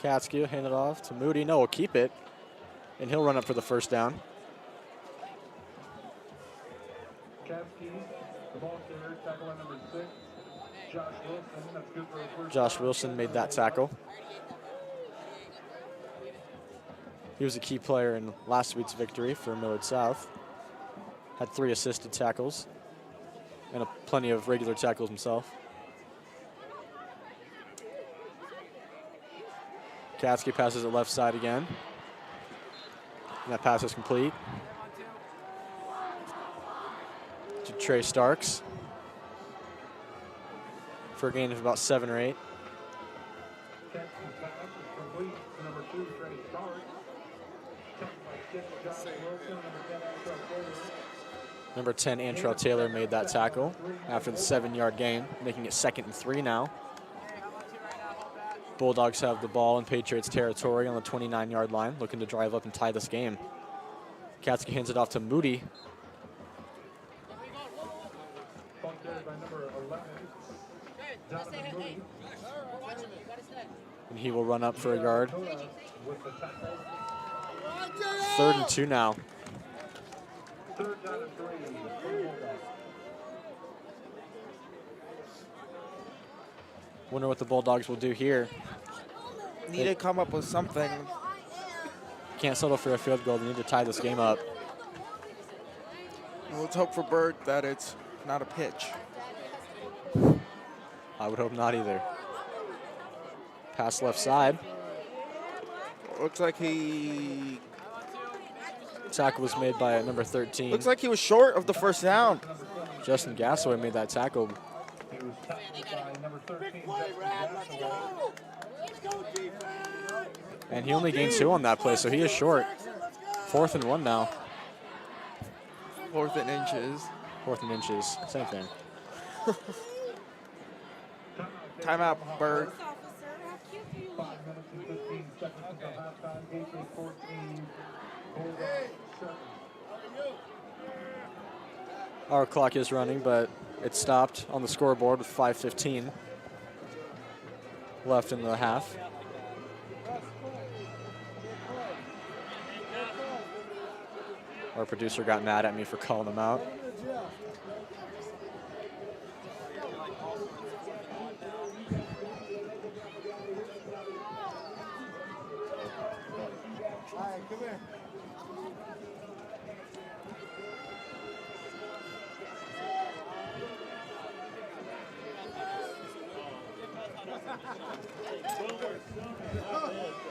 Katsky hand it off to Moody. No, we'll keep it. And he'll run up for the first down. Josh Wilson made that tackle. He was a key player in last week's victory for Millard South. Had 3 assisted tackles and plenty of regular tackles himself. Gatsky passes it left side again. And that pass is complete. To Trey Starks. For a gain of about 7 or 8. Catch and pass is complete to number 2, Trey Starks. Checked by 6, Josh Wilson, number 10, Antrell Taylor. Number 10, Antrell Taylor made that tackle after the 7-yard gain, making it 2nd and 3 now. Bulldogs have the ball in Patriots territory on the 29-yard line, looking to drive up and tie this game. Gatsky hands it off to Moody. Ball carried by number 11, Jonathan Moody. And he will run up for a yard. With the tackle. 3rd and 2 now. 3rd down and 3 for the Bulldogs. Wonder what the Bulldogs will do here. Need to come up with something. Can't settle for a field goal. They need to tie this game up. Let's hope for Burke that it's not a pitch. I would hope not either. Pass left side. Looks like he Tackle was made by number 13. looks like he was short of the first down. Justin Gassaway made that tackle. He was tackled by number 13, Justin Gassaway. And he only gained 2 on that play, so he is short. 4th and 1 now. 4th and inches. 4th and inches. Same thing. Timeout, Burke. 5 minutes and 15 seconds until halftime. Patriots 14, Bulldogs 7. Our clock is running, but it stopped on the scoreboard with 5:15 left in the half. Our producer got mad at me for calling him out.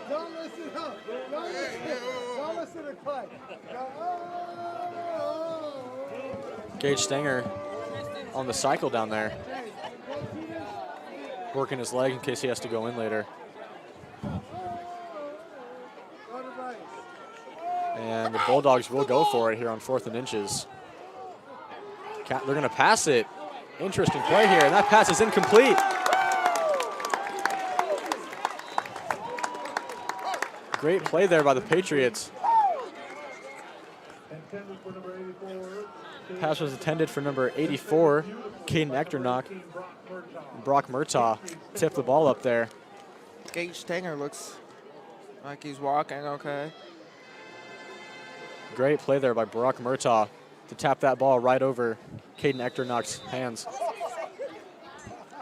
Don't listen up. Don't listen to Clay. Gage Stenger on the cycle down there, working his leg in case he has to go in later. And the Bulldogs will go for it here on 4th and inches. They're going to pass it. Interesting play here, and that pass is incomplete. Great play there by the Patriots. Pass was intended for number 84, Caden Echternock. Brock Murtaugh tipped the ball up there. Gage Stanger looks like he's walking okay. Great play there by Brock Murtaugh to tap that ball right over Caden Echternock's hands.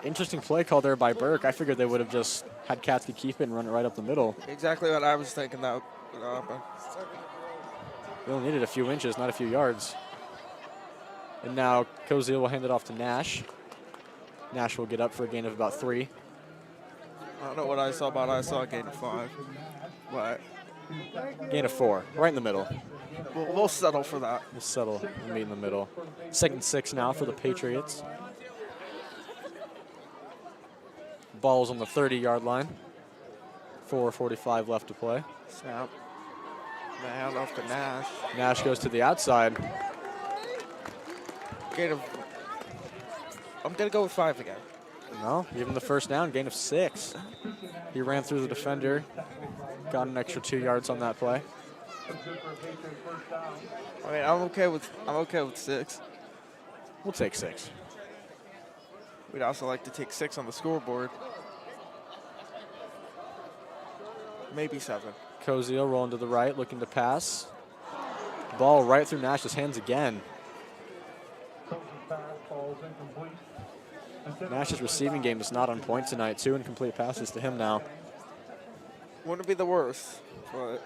Interesting play call there by Burke. I figured they would have just had Katsky keep it and run it right up the middle. Exactly what I was thinking that would happen. They only needed a few inches, not a few yards. And now Koziel will hand it off to Nash. Nash will get up for a gain of about 3. I don't know what I saw, but I saw a gain of 5. But Gain of 4, right in the middle. we'll settle for that. We'll settle and meet in the middle. 2nd and 6 now for the Patriots. Ball's on the 30-yard line. 4:45 left to play. Snap. They hand off to Nash. Nash goes to the outside. Gain of. I'm gonna go with 5 again. No, give him the first down, gain of 6. He ran through the defender, got an extra 2 yards on that play. I mean, I'm okay with 6. We'll take 6. We'd also like to take 6 on the scoreboard. Maybe 7. Koziel rolling to the right, looking to pass. Ball right through Nash's hands again. Nash's receiving game is not on point tonight. 2 incomplete passes to him now. Wouldn't be the worst, but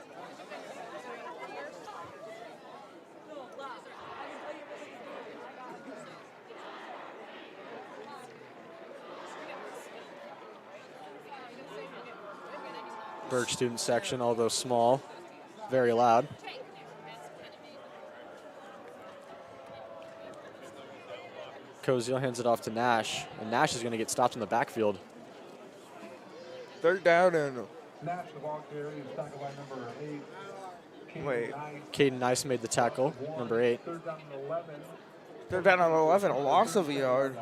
Burke student section, although small, very loud. Koziel hands it off to Nash, and Nash is going to get stopped in the backfield. 3rd down and Nash, the ball carrier, is tackled by number 8. wait. Caden Nice made the tackle, number 8. 3rd down and 11. 3rd down and 11, a loss of a yard.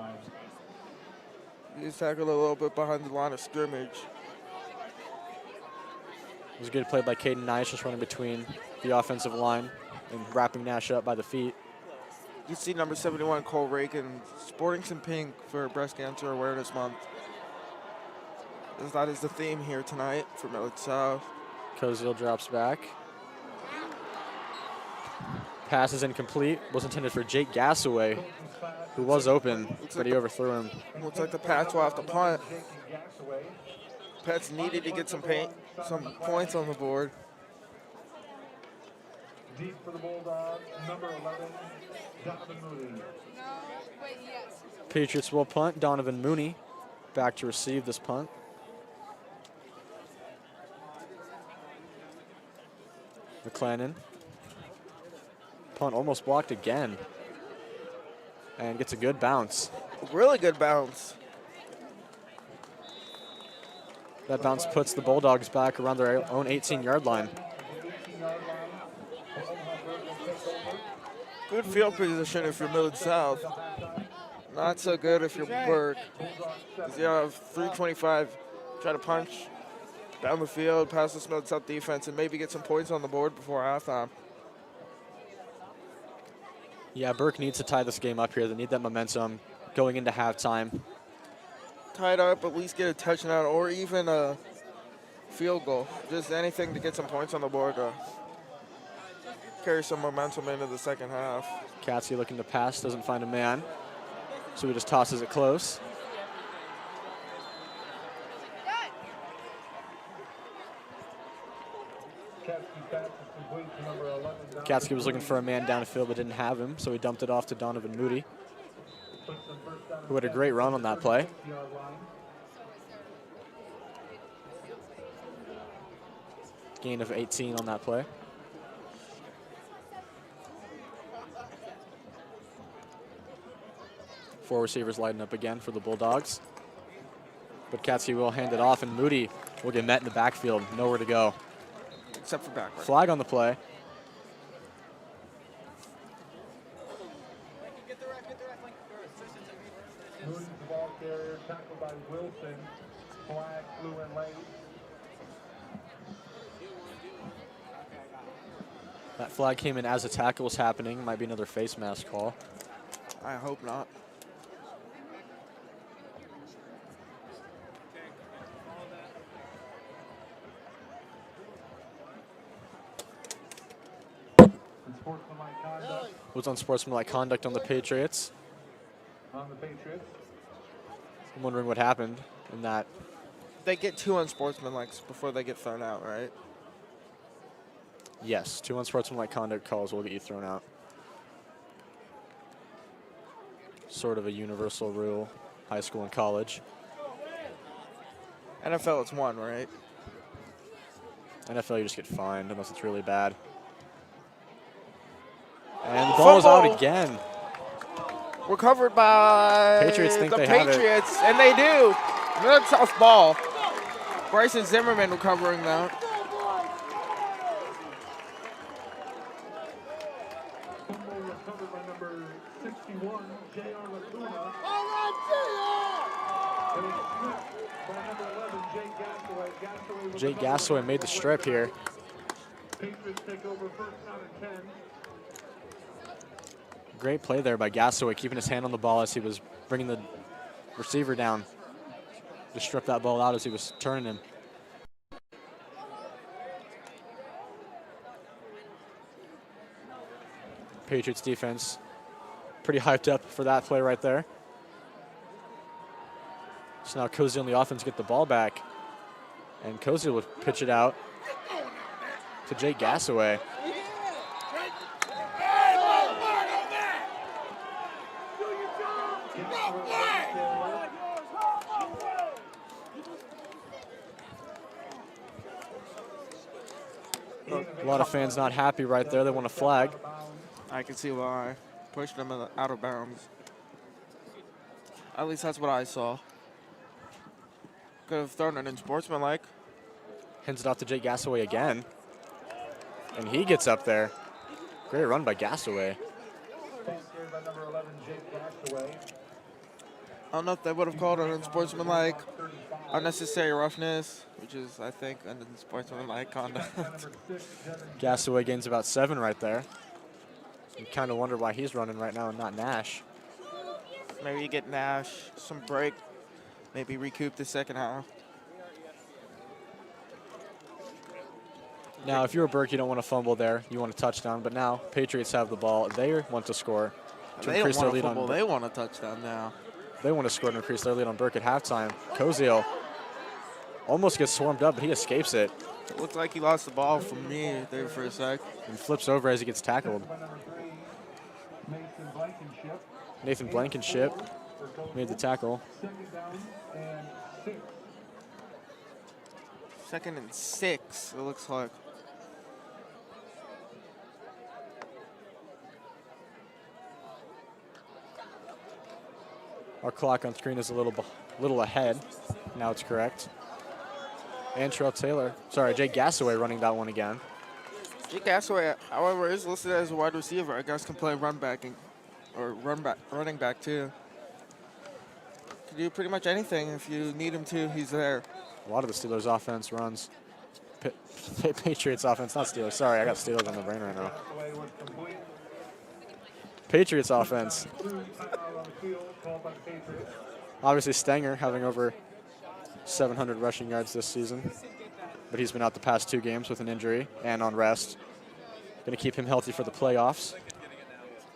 He's tackled a little bit behind the line of scrimmage. It was a good play by Caden Nice, just running between the offensive line and wrapping Nash up by the feet. You see number 71, Cole Reagan, sporting some pink for Breast Cancer Awareness Month. As that is the theme here tonight for Millard South. Koziel drops back. Pass is incomplete. Was intended for Jake Gassaway, who was open, but he overthrew him. Looks like the Pats will have to punt. Pats needed to get some points on the board. Deep for the Bulldogs, number 11, Donovan Mooney. Patriots will punt. Donovan Mooney back to receive this punt. McClennan. Punt almost blocked again. And gets a good bounce. Really good bounce. That bounce puts the Bulldogs back around their own 18-yard line. Good field position if you're Millard South. Not so good if you're Burke. Because you have 3:25, try to punch down the field, pass this Millard South defense, and maybe get some points on the board before halftime. Yeah, Burke needs to tie this game up here. They need that momentum going into halftime. Tie it up, at least get a touchdown or even a field goal. Just anything to get some points on the board to carry some momentum into the second half. Katsky looking to pass, doesn't find a man. So he just tosses it close. Katsky was looking for a man downfield but didn't have him, so he dumped it off to Donovan Moody, who had a great run on that play. Gain of 18 on that play. Four receivers lighting up again for the Bulldogs. But Katsky will hand it off, and Moody will get met in the backfield. Nowhere to go. Except for backward. Flag on the play. Moody's the ball carrier, tackled by Wilson. Flag flew in late. That flag came in as a tackle was happening. Might be another face mask call. I hope not. Sportsmanlike conduct Was unsportsmanlike conduct on the Patriots. on the Patriots. I'm wondering what happened in that. They get 2 unsportsmanlike before they get thrown out, right? Yes, 2 unsportsmanlike conduct calls will get you thrown out. Sort of a universal rule, high school and college. NFL, it's 1, right? NFL, you just get fined unless it's really bad. And the ball is out again. Recovered by Patriots think the they have it. Patriots, and they do. Another tough ball. Bryson Zimmerman recovering that. Fumble recovered by number 61, J.R. Lacuna. And it's stripped by number 11, Jake Gassaway. Gassaway with Jake the ball. Gassaway made the strip here. Patriots take over 1st down and 10. Great play there by Gassaway, keeping his hand on the ball as he was bringing the receiver down. Just stripped that ball out as he was turning him. Patriots defense pretty hyped up for that play right there. So now Koziel on the offense get the ball back. And Koziel will pitch it out to Jake Gassaway. A lot of fans not happy right there. They want a flag. I can see why. Pushed him out of bounds. At least that's what I saw. Could have thrown it in sportsmanlike. Hands it off to Jake Gasaway again. And he gets up there. Great run by Gasaway. By number 11, Jake Castaway. I don't know if they would have called it unsportsmanlike, unnecessary roughness, which is, I think, unsportsmanlike conduct. Gasaway gains about 7 right there. You kind of wonder why he's running right now and not Nash. Maybe you get Nash some break, maybe recoup the second half. Now, if you're a Burke, you don't want to fumble there. You want a touchdown. But now, Patriots have the ball. They want to score to They don't increase their want a lead fumble, on. they want a touchdown now. They want to score to increase their lead on Burke at halftime. Kozio almost gets swarmed up, but he escapes it It looked like he lost the ball from me there for a sec. and flips over as he gets tackled. By number 3, Nathan Blankenship. Nathan Blankenship made the tackle. Second down and 6. 2nd and 6, it looks like. Our clock on screen is a little ahead. Now it's correct. And Jake Gasaway running that one again. Jake Gasaway, however, is listed as a wide receiver. I guess can play running back too. Can do pretty much anything if you need him to. He's there. A lot of the Steelers offense runs. Patriots offense, not Steelers. Sorry, I got Steelers on the brain right now. Castaway was complete. Patriots offense. 2 timeout on the field called by the Patriots. Obviously, Stenger having over 700 rushing yards this season, but he's been out the past 2 games with an injury and on rest. Going to keep him healthy for the playoffs.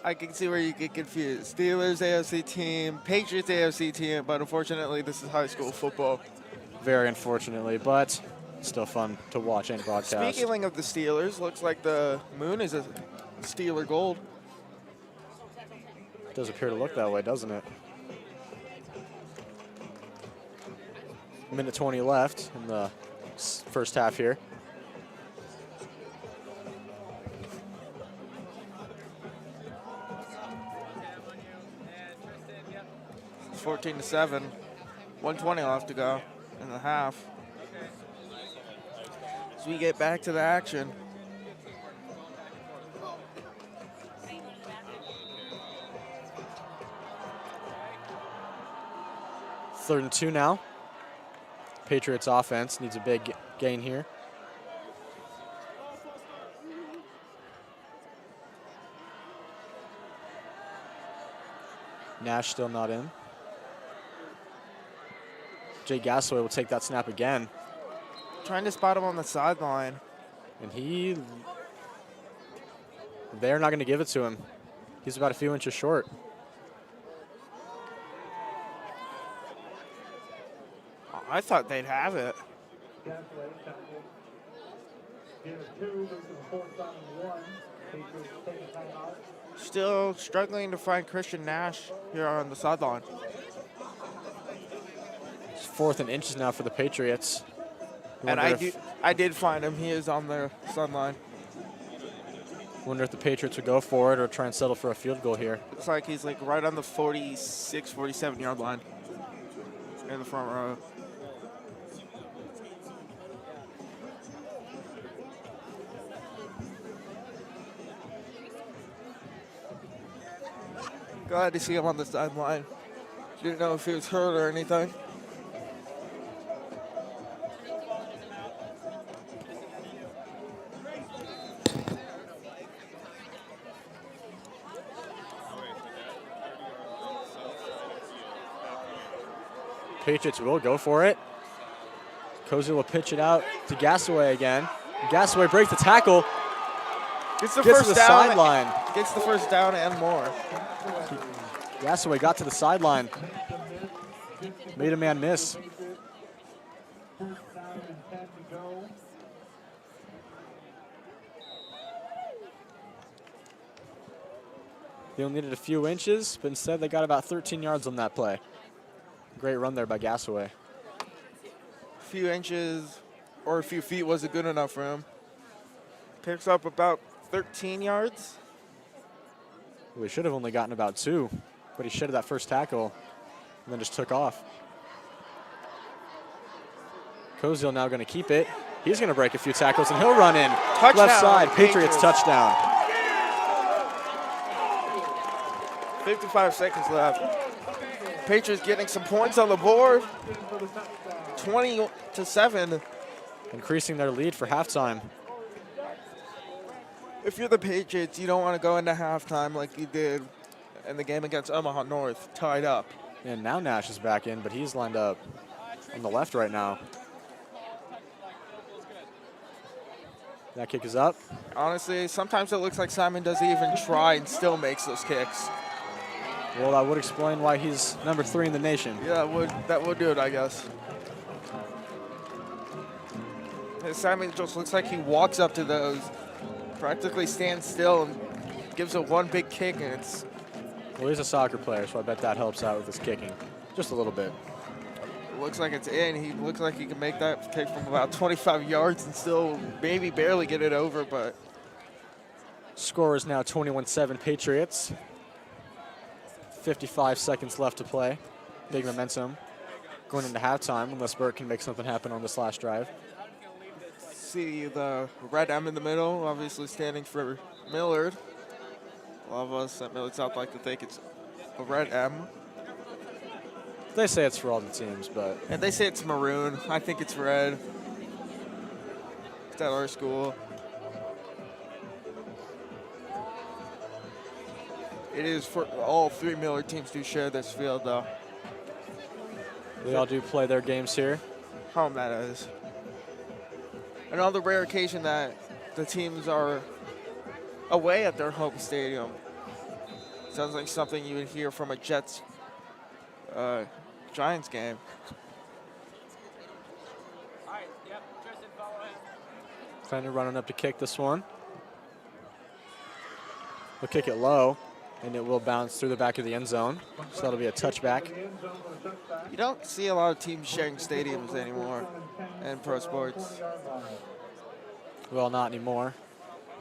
I can see where you get confused. Steelers AFC team, Patriots AFC team, but unfortunately this is high school football. Very unfortunately, but still fun to watch and broadcast. Speaking of the Steelers, looks like the moon is a Steeler gold. Does appear to look that way, doesn't it? Minute 20 left in the first half here. It's 14-7, 120 left to go in the half. As we get back to the action. Third and 2 now. Patriots offense needs a big gain here. Nash still not in. Jay Gasaway will take that snap again. Trying to spot him on the sideline. And they're not going to give it to him. He's about a few inches short. I thought they'd have it. Castaway tackled. Gain of 2, moves to the 4th down and 1. Patriots take a timeout. Still struggling to find Christian Nash here on the sideline. It's 4th and inches now for the Patriots. And I did find him. He is on the sideline. Wonder if the Patriots would go for it or try and settle for a field goal here. Looks like he's like right on the 46, 47 yard line in the front row. Glad to see him on the sideline. Didn't know if he was hurt or anything. Patriots will go for it. Kozio will pitch it out to Gasaway again. Gasaway breaks the tackle. Gets the Gets first to the down. sideline. Gets the first down and more. Gasaway got to the sideline. Made a man miss. 1st down and 10 to go. They only needed a few inches, but instead they got about 13 yards on that play. Great run there by Gasaway. A few inches or a few feet wasn't good enough for him. Picks up about 13 yards. We should have only gotten about 2, but he shedded that first tackle and then just took off. Koziel now going to keep it. He's going to break a few tackles and he'll run in. Touchdown, Left side, Patriots touchdown. 55 seconds left. Patriots getting some points on the board. 20-7. Increasing their lead for halftime. If you're the Patriots, you don't want to go into halftime like you did in the game against Omaha North, tied up. And now Nash is back in, but he's lined up on the left right now. That kick is up. Honestly, sometimes it looks like Simon doesn't even try and still makes those kicks. Well, that would explain why he's number 3 in the nation. Yeah, that would do it, I guess. And Simon just looks like he walks up to those, practically stands still and gives it one big kick, and it's... Well, he's a soccer player, so I bet that helps out with his kicking. Just a little bit. It looks like it's in. He looks like he can make that kick from about 25 yards and still maybe barely get it over, but... Score is now 21-7 Patriots. 55 seconds left to play. Big momentum going into halftime unless Burke can make something happen on this last drive. See the red M in the middle, obviously standing for Millard. A lot of us at Millard South like to think it's a red M. They say it's for all the teams, but... And they say it's maroon. I think it's red. It's at our school. It is for all 3 Millard teams do share this field, though. They all do play their games here. Home, that is. And on the rare occasion that the teams are away at their home stadium, sounds like something you would hear from a Jets Giants game. Kind of running up to kick this one. We'll kick it low, and it will bounce through the back of the end zone. So that'll be a touchback. You don't see a lot of teams sharing stadiums anymore in pro sports. Well, not anymore.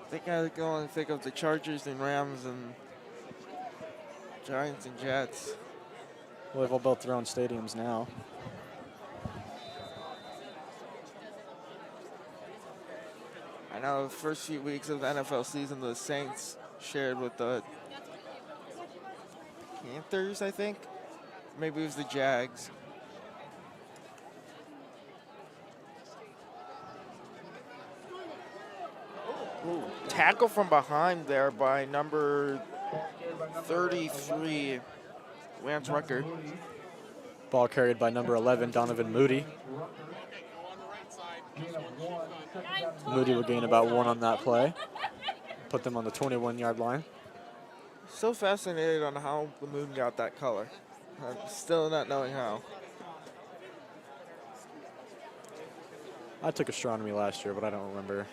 I think I go and think of the Chargers and Rams and Giants and Jets. Well, they've all built their own stadiums now. I know the first few weeks of the NFL season, the Saints shared with the Panthers, I think. Maybe it was the Jags. Ooh, tackle from behind there by number 33, Lance Rucker. Ball carried by number 11, Donovan Moody. Moody will gain about 1 on that play. Put them on the 21-yard line. So fascinated on how the moon got that color. I'm still not knowing how. I took astronomy last year, but I don't remember.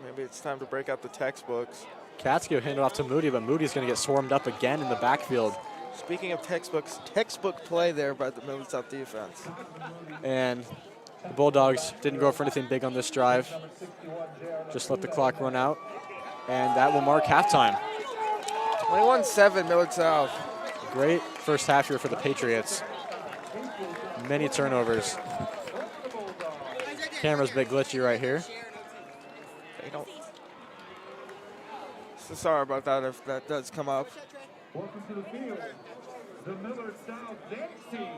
Maybe it's time to break out the textbooks. Catskill handed off to Moody, but Moody's going to get swarmed up again in the backfield. Speaking of textbooks, textbook play there by the Millard South defense. And the Bulldogs didn't go for anything big on this drive. Just let the clock run out. And that will mark halftime. 21-7 Millard South. Great first half here for the Patriots. Many turnovers. Camera's a bit glitchy right here. They don't. So sorry about that if that does come up. Welcome to the field, the Millard South dance team.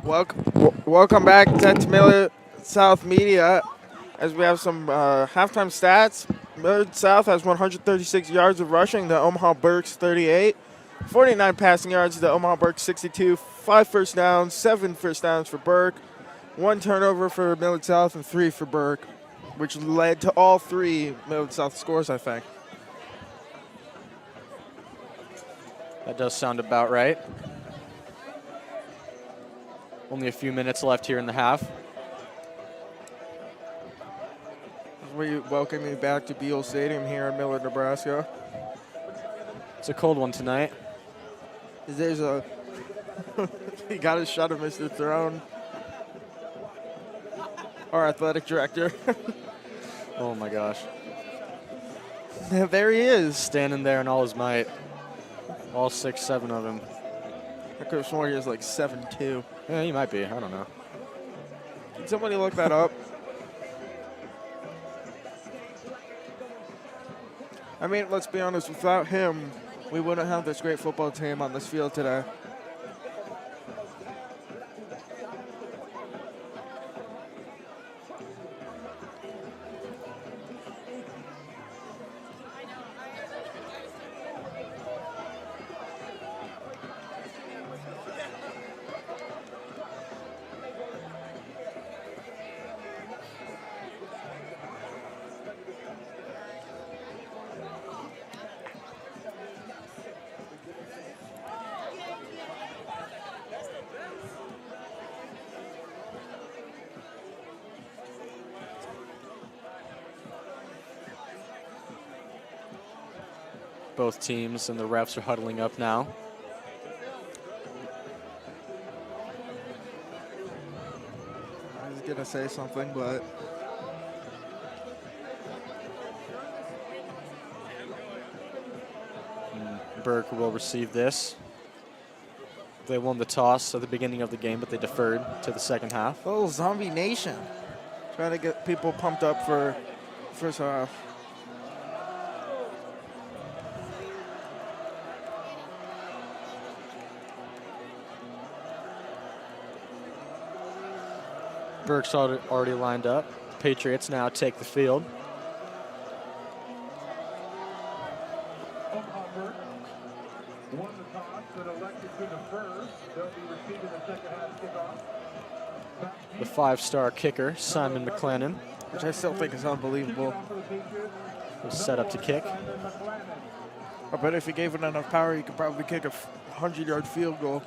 Welcome back to Millard South Media as we have some halftime stats. Millard South has 136 yards of rushing to Omaha Burke's 38. 49 passing yards to Omaha Burke 62. 5 first downs, 7 first downs for Burke. 1 turnover for Millard South and 3 for Burke, which led to all 3 Millard South scores, I think. That does sound about right. Only a few minutes left here in the half. We welcome you back to Beal Stadium here in Millard, Nebraska. It's a cold one tonight. There's a he got a shot of Mr. Throne, our athletic director. Oh my gosh. There he is. Standing there in all his might. All 6, 7 of him. I could have sworn he was like 7'2". Yeah, he might be. I don't know. Can somebody look that up? I mean, let's be honest, without him, we wouldn't have this great football team on this field today. Both teams and the refs are huddling up now. I was going to say something, but Burke will receive this. They won the toss at the beginning of the game, but they deferred to the second half. oh, Zombie Nation. Trying to get people pumped up for first half. Burke's already lined up. Patriots now take the field. Omaha Burke won the toss and elected to defer. They'll be receiving the second half kickoff. The 5-star kicker, Simon McClennan, Which I still think is unbelievable. was set up to kick. I bet if he gave it enough power, he could probably kick a 100-yard field goal.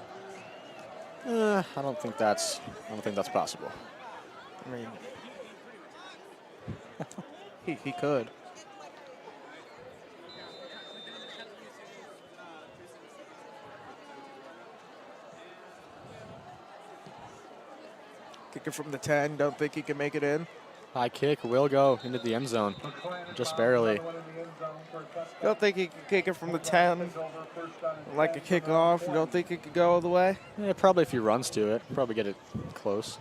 I don't think that's possible. I mean, he could. Kick it from the 10. Don't think he can make it in. High kick will go into the end zone, just barely. Don't think he can kick it from the 10 like a kickoff. You don't think he could go all the way? Yeah, probably if he runs to it, probably get it close.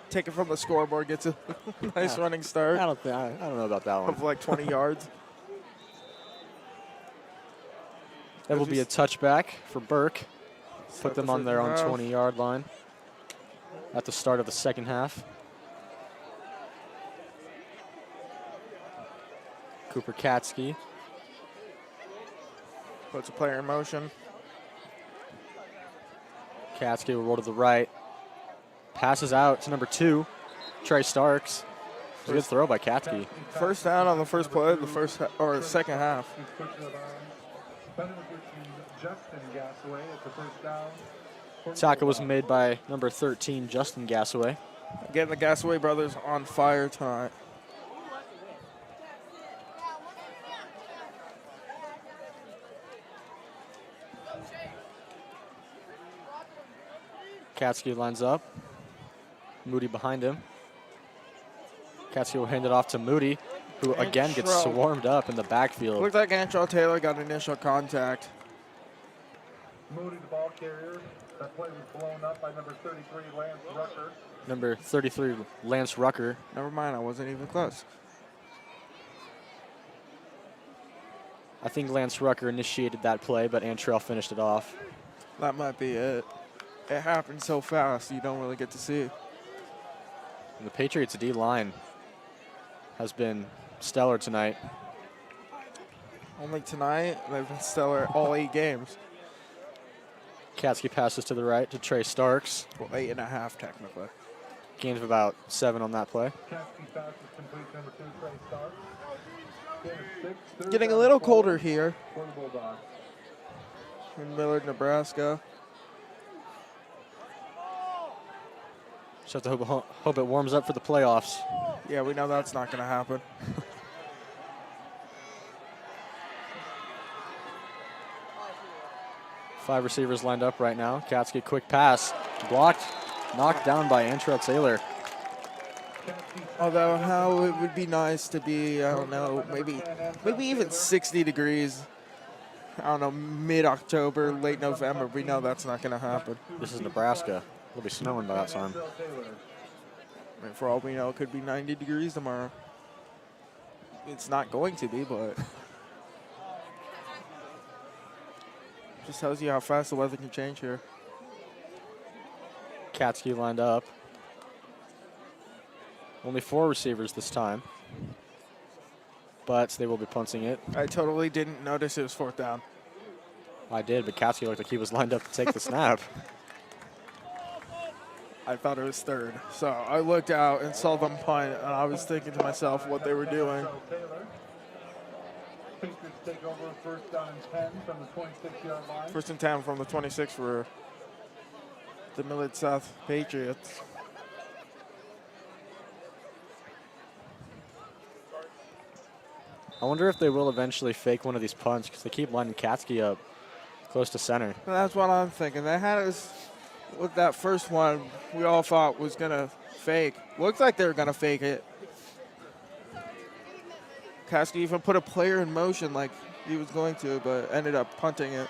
Take it from the scoreboard, gets a nice running start I don't know about that one. of like 20 yards. That will be a touchback for Burke. Put them on their own 20-yard line at the start of the second half. Cooper Katsky. Puts a player in motion. Katsky will roll to the right. Passes out to number 2, Trey Starks. It's a good throw by Katsky. First down on the first play of the second half. Tackle was made by number 13, Justin Gassaway. Getting the Gassaway brothers on fire tonight. Katsky lines up. Moody behind him. Katsky will hand it off to Moody, who again gets Antrell. swarmed up in the backfield. Looked like Antrell Taylor got initial contact. Moody, the ball carrier. That play was blown up by number 33, Lance Rucker. Number 33, Lance Rucker. Never mind, I wasn't even close. I think Lance Rucker initiated that play, but Antrell finished it off. That might be it. it happens so fast, you don't really get to see. And the Patriots D-line has been stellar tonight. Only tonight, they've been stellar all 8 games. Katsky passes to the right to Trey Starks. Well, 8.5 technically. Gains of about 7 on that play. Getting a little colder here in Millard, Nebraska. Just have to hope it warms up for the playoffs. Yeah, we know that's not going to happen. Five receivers lined up right now. Katsky, quick pass. Blocked. Knocked down by Antrell Taylor. Although how it would be nice to be, I don't know, maybe even 60 degrees. I don't know, mid-October, late November. We know that's not going to happen. This is Nebraska. It'll be snowing by that time. I mean, for all we know, it could be 90 degrees tomorrow. It's not going to be, but just tells you how fast the weather can change here. Katsky lined up. Only 4 receivers this time, but they will be punting it. I totally didn't notice it was 4th down. I did, but Katsky looked like he was lined up to take the snap. I thought it was 3rd. So I looked out and saw them punt, and I was thinking to myself what they were doing. Patriots take over 1st down and 10 from the 26-yard line. 1st and 10 from the 26 for the Millard South Patriots. I wonder if they will eventually fake one of these punts because they keep lining Katsky up close to center. And that's what I'm thinking. They had us with that first one we all thought was going to fake. Looked like they were going to fake it. Katsky even put a player in motion like he was going to, but ended up punting it.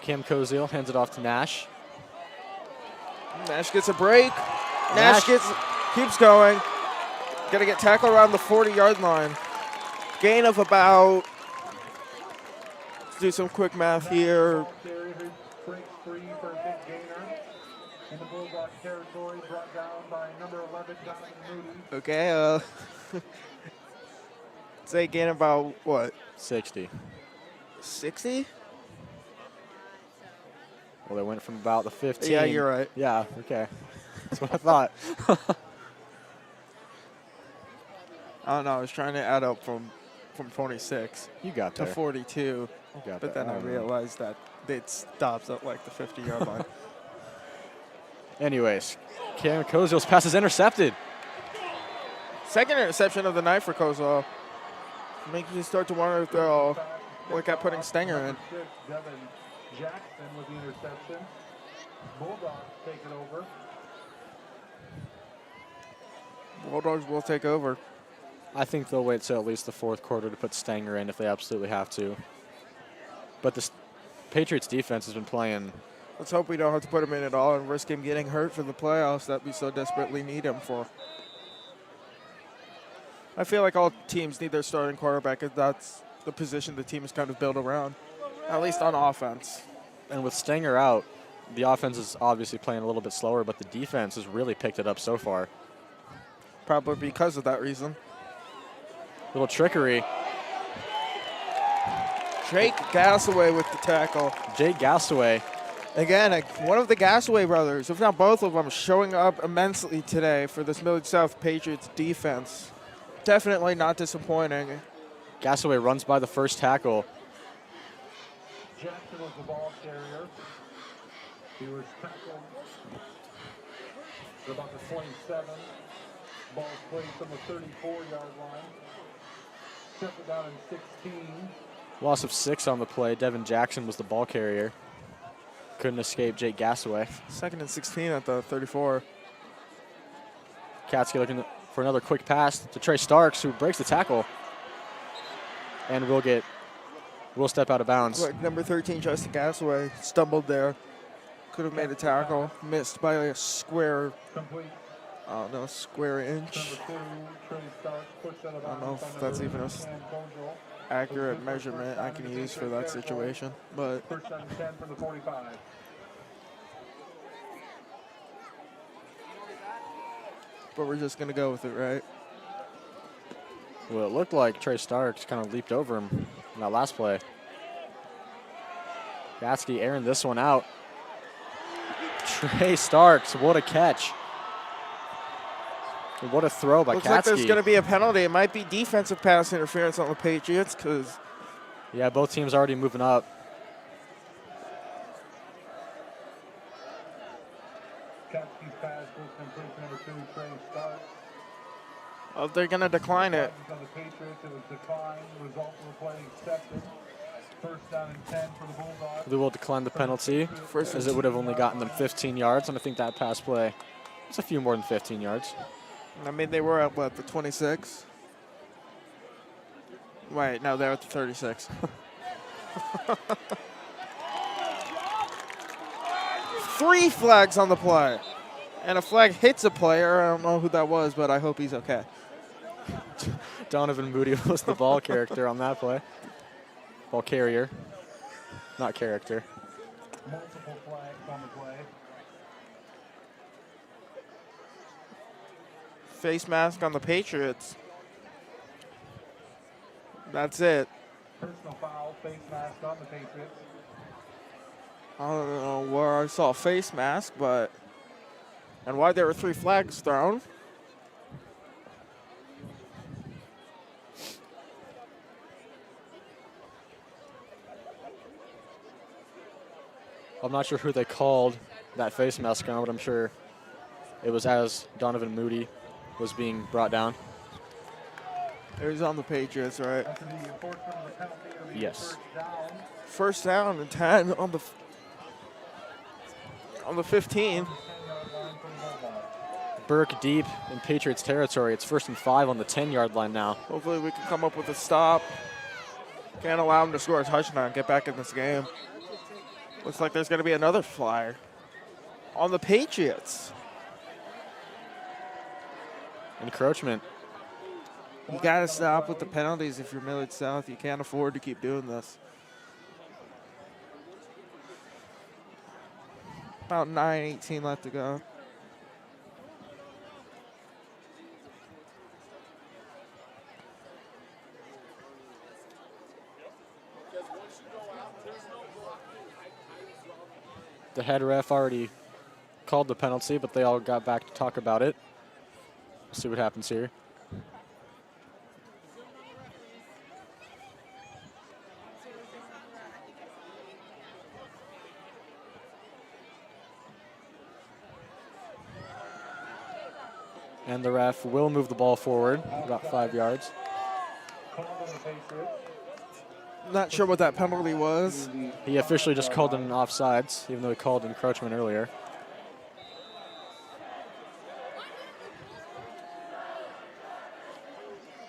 Cam Koziel hands it off to Nash. Nash gets a break. Nash keeps going. Got to get tackled around the 40-yard line. Gain of about, let's do some quick math here. Breaks free for a big gainer. In the Bulldog territory, brought down by number 11, Jonathan Moody. Okay, say gain about what? 60. 60? Well, they went from about the 15. Yeah, you're right. Yeah, okay. That's what I thought. I don't know. I was trying to add up from 26 You got to there. 42, You got but that. then I don't know. realized that it stops at like the 50-yard line. Anyways, Cam Koziel's pass is intercepted. Second interception of the night for Kozol. Makes me start to wonder if they'll look at putting Stenger in. Devin Jackson with the interception. Bulldogs take it over. Bulldogs will take over. I think they'll wait till at least the 4th quarter to put Stanger in if they absolutely have to. But the Patriots defense has been playing. Let's hope we don't have to put him in at all and risk him getting hurt for the playoffs that we so desperately need him for. I feel like all teams need their starting quarterback, because that's the position the team is kind of built around, at least on offense. And with Stanger out, the offense is obviously playing a little bit slower, but the defense has really picked it up so far. Probably because of that reason. Little trickery. Jake Gassaway with the tackle. Jake Gassaway. Again, one of the Gassaway brothers, if not both of them, showing up immensely today for this Millard South Patriots defense. Definitely not disappointing. Gassaway runs by the first tackle. Jackson was the ball carrier. He was tackled at about the 27. Ball placed on the 34-yard line. Second down and 16. Loss of 6 on the play. Devin Jackson was the ball carrier. Couldn't escape Jake Gassaway. 2nd and 16 at the 34. Katsky looking for another quick pass to Trey Starks, who breaks the tackle. And will step out of bounds. Like number 13, Justin Gassaway, stumbled there. Could have made a tackle. Missed by a square, Complete. I don't know, square inch. Number 2, Trey Stark, pushed out of I don't know bounds if on that's the even a Van Bogle. accurate measurement I can use for that situation. But First down and 10 from the 45. but we're just going to go with it, right? Well, it looked like Trey Starks kind of leaped over him in that last play. Gatsky airing this one out. Trey Starks, what a catch. What a throw by Looks Katsky. like there's going to be a penalty. It might be defensive pass interference on the Patriots because Yeah, both teams already moving up. Katsky's pass was complete number 2, Trey Starks. they're going to decline it. On the Patriots, it was declined. Result of the play accepted. First down and 10 for the Bulldogs. They will decline the penalty as it would have only gotten them 15 yards, and I think that pass play was a few more than 15 yards. I mean, they were at, what, the 26? Wait, no, they're at the 36. 3 flags on the play. And a flag hits a player. I don't know who that was, but I hope he's okay. Donovan Moody was the ball character on that play. Ball carrier, not character. Multiple flags on the play. Face mask on the Patriots. That's it. Personal foul, face mask on the Patriots. I don't know where I saw a face mask, but and why there were 3 flags thrown. I'm not sure who they called that face mask on, but I'm sure it was as Donovan Moody was being brought down. It was on the Patriots, right? After the enforcement of the penalty, it'll be Yes. First down and 10 on the 15. 10-yard line for the Bulldogs. Burke deep in Patriots territory. It's 1st and 5 on the 10-yard line now. Hopefully we can come up with a stop. Can't allow them to score a touchdown, get back in this game. Looks like there's going to be another flyer on the Patriots. Encroachment. You got to stop with the penalties if you're Millard South. You can't afford to keep doing this. About 9:18 left to go. The head ref already called the penalty, but they all got back to talk about it. We'll see what happens here. And the ref will move the ball forward about 5 yards. Called on the Patriots. Not sure what that penalty was. He officially just called an offsides, even though he called encroachment earlier.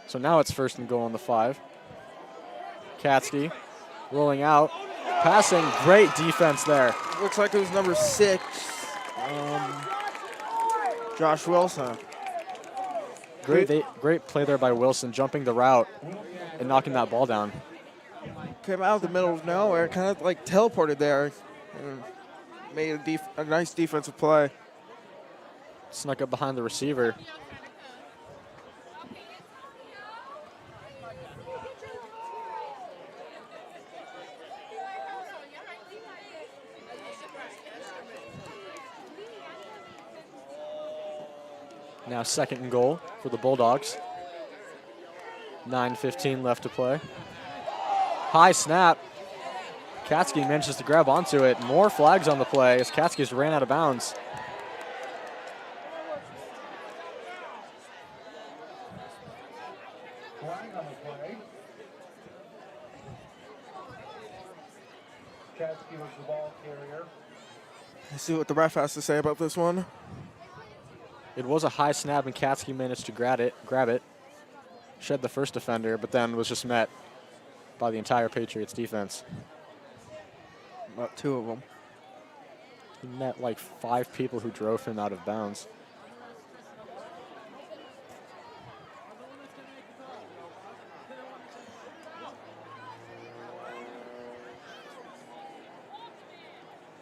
So now it's 1st and goal on the 5. Katsky rolling out, passing, great defense there. Looks like it was number 6, Josh Wilson. Great play there by Wilson, jumping the route and knocking that ball down. Came out of the middle of nowhere, kind of like teleported there. And made a nice defensive play. Snuck up behind the receiver. Now 2nd and goal for the Bulldogs. 9:15 left to play. High snap. Katsky manages to grab onto it. More flags on the play as Katsky's ran out of bounds. Flag on the play. Katsky was the ball carrier. Let's see what the ref has to say about this one. It was a high snap and Katsky managed to grab it. Shed the first defender, but then was just met by the entire Patriots defense. About 2 of them. He met like 5 people who drove him out of bounds.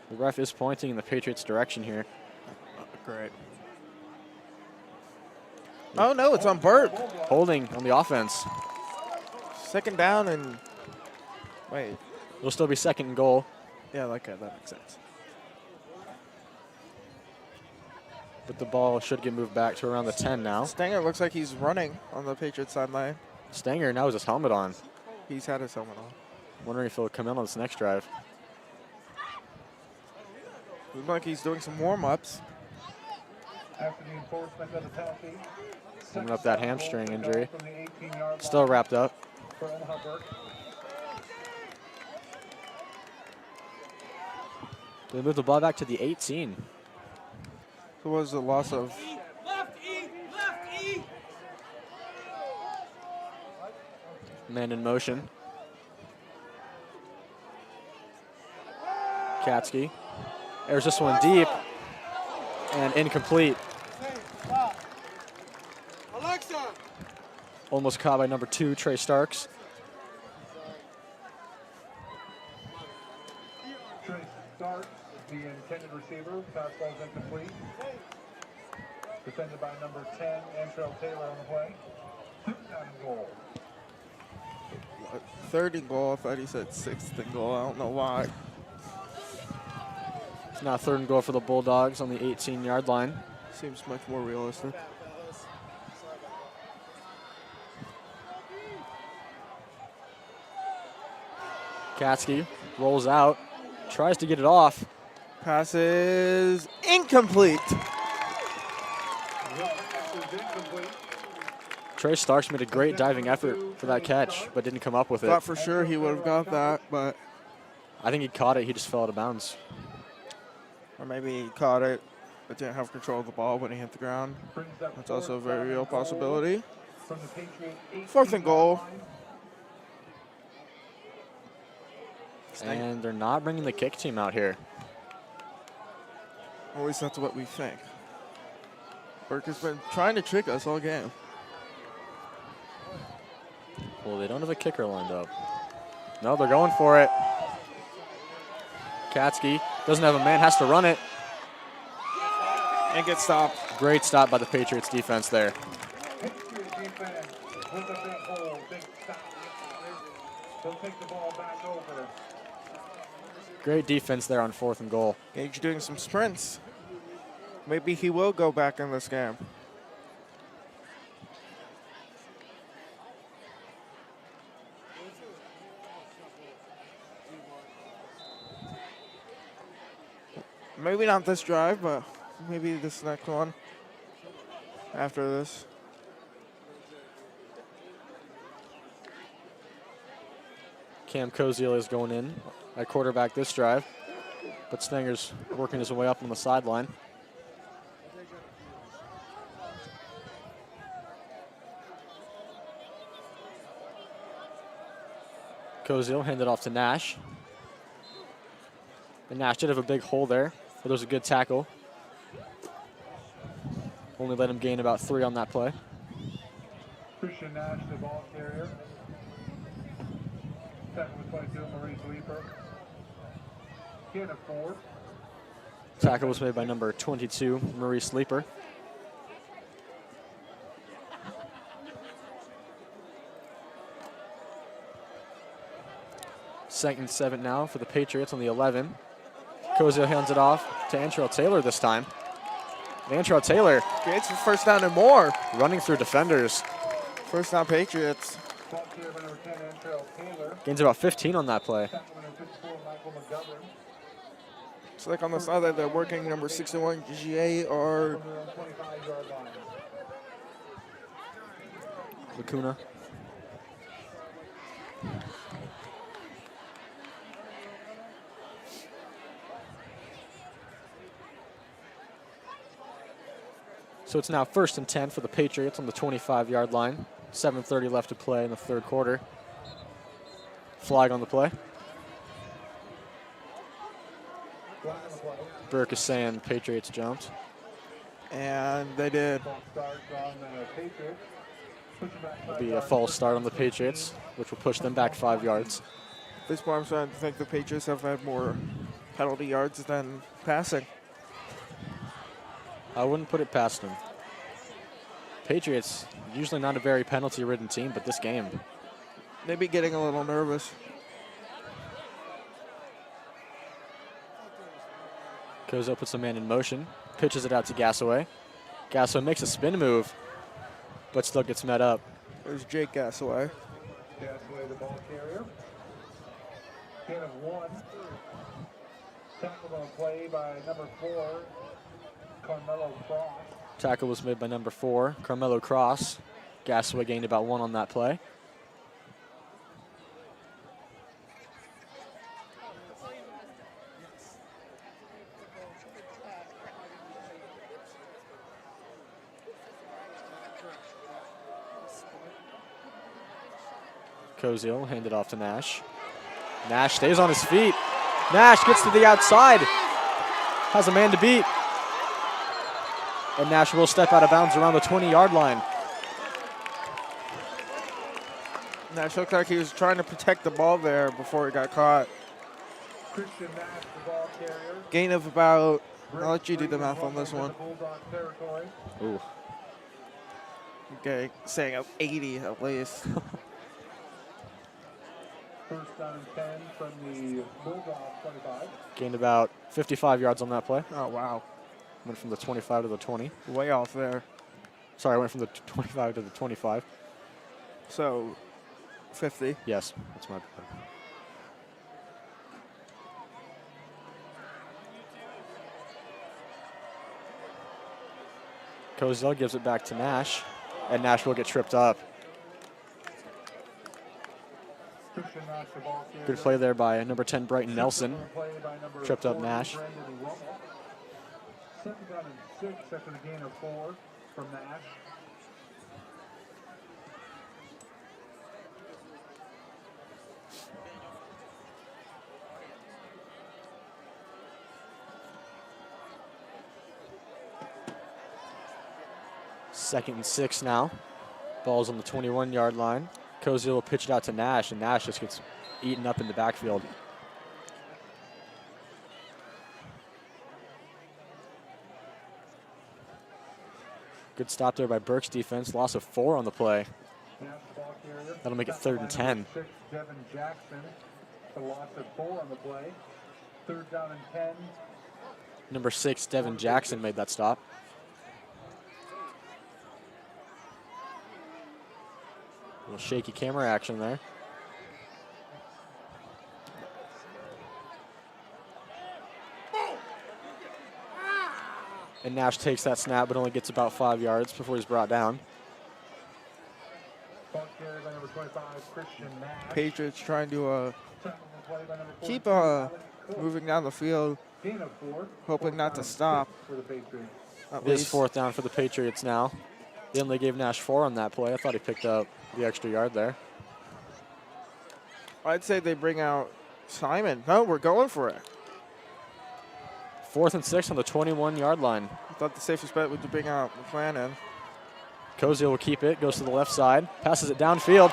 The ref is pointing in the Patriots' direction here. Great. Oh, no, it's on Burke. Holding on the offense. Second down and, wait. It'll still be second and goal. Yeah, okay, that makes sense. But the ball should get moved back to around the 10 now. Stanger looks like he's running on the Patriots sideline. Stanger now has his helmet on. He's had his helmet on. Wondering if he'll come in on this next drive. Looks like he's doing some warm-ups. After the enforcement of the penalty. Coming up that hamstring injury. From the 18-yard Still wrapped up. for Omaha Burke. They moved the ball back to the 18. Who was the loss of? Man in motion. Katsky. There's this one deep and incomplete. Almost caught by number 2, Trey Starks. Trey Starks, the intended receiver. Fastball is incomplete. Defended by number 10, Antrell Taylor on the play. 2nd down and goal. Third and goal. I thought he said sixth and goal. I don't know why. It's now 3rd and goal for the Bulldogs on the 18-yard line. Seems much more realistic. Katsky rolls out, tries to get it off. Pass is incomplete. Trey Starks made a great diving effort for that catch, but didn't come up with it. Thought for sure he would have got that, but I think he caught it, he just fell out of bounds. or maybe he caught it but didn't have control of the ball when he hit the ground. That's also a very real possibility. 4th and goal. And they're not bringing the kick team out here. At least that's what we think. Burke has been trying to trick us all game. Well, they don't have a kicker lined up. No, they're going for it. Katsky doesn't have a man, has to run it. And get stopped. Great stop by the Patriots defense there. Patriots defense with a big hole, big stop. They'll take the ball back over. Great defense there on 4th and goal. Gage doing some sprints. Maybe he will go back in this game. Maybe not this drive, but maybe this next one. After this. Cam Koziel is going in at quarterback this drive, but Stanger's working his way up on the sideline. Koziel handed off to Nash. And Nash did have a big hole there, but there was a good tackle. Only let him gain about 3 on that play. Christian Nash, the ball carrier. Tackle was 22, Maurice Leeper. He had a 4. Tackle was made by number 22, Maurice Leeper. Second and 7 now for the Patriots on the 11. Koziel hands it off to Antrell Taylor this time. Antrell Taylor Gage for first down and more. running through defenders. First down Patriots. Ball carrier by number 10, Antrell Taylor. Gains about 15 on that play. Tackle by number 54, Michael McGovern. It's like on the side that they're working number 61, GA or From their own 25-yard line. Lacuna. So it's now 1st and 10 for the Patriots on the 25-yard line. 7:30 left to play in the 3rd quarter. Flag on the play. Burke is saying Patriots jumped. and they did. False start on the Patriots. Pushing back It'll 5 be a yards. false start on the Patriots, which will push them back 5 yards. At this point, I'm starting to think the Patriots have had more penalty yards than passing. I wouldn't put it past them. Patriots, usually not a very penalty-ridden team, but this game. Maybe getting a little nervous. Kozo puts a man in motion, pitches it out to Gasaway. Gasaway makes a spin move, but still gets met up. There's Jake Gasaway. Gasaway, the ball carrier. Gain of 1. Tackle on play by number 4, Carmelo Cross. Tackle was made by number 4, Carmelo Cross. Gasaway gained about 1 on that play. Koziel handed off to Nash. Nash stays on his feet. Nash gets to the outside. Has a man to beat. And Nash will step out of bounds around the 20-yard line. Nash looked like he was trying to protect the ball there before he got caught. Christian Nash, the ball carrier. Gain of about, I'll let you do the math on this one. Ooh. Okay, saying 80 at least. First down and 10 from the Bulldog 25. Gained about 55 yards on that play. Oh, wow. Went from the 25 to the 20. Way off there. Sorry, I went from the 25 to the 25. So, 50. Yes, that's my bad. Kozel gives it back to Nash, and Nash will get tripped up. Good play there by number 10, Brighton Nelson. Tripped up Nash. Second down and 6 after the gain of 4 from Nash. Second and 6 now. Ball's on the 21-yard line. Koziel will pitch it out to Nash, and Nash just gets eaten up in the backfield. Good stop there by Burke's defense. Loss of 4 on the play. That'll make it 3rd and 10. Devin Jackson, a loss of 4 on the play. 3rd down and 10. Number 6, Devin Jackson made that stop. A little shaky camera action there. And Nash takes that snap, but only gets about 5 yards before he's brought down. Patriots trying to keep moving down the field, hoping not to stop. It is 4th down for the Patriots now. They only gave Nash 4 on that play. I thought he picked up the extra yard there. I'd say they bring out Simon. No, we're going for it. 4th and 6 on the 21-yard line. I thought the safest bet would be bring out McClannon. Koziel will keep it, goes to the left side, passes it downfield.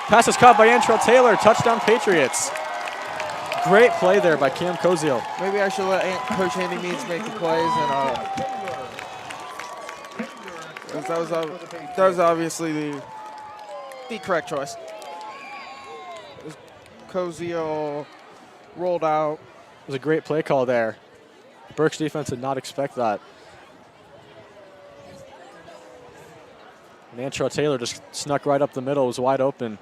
Pass is caught by Antrell Taylor, touchdown Patriots. Great play there by Cam Koziel. Maybe I should let Coach Andy Means make the plays, and that was obviously the correct choice. Koziel rolled out. It was a great play call there. Burke's defense did not expect that. And Antrell Taylor just snuck right up the middle, was wide open.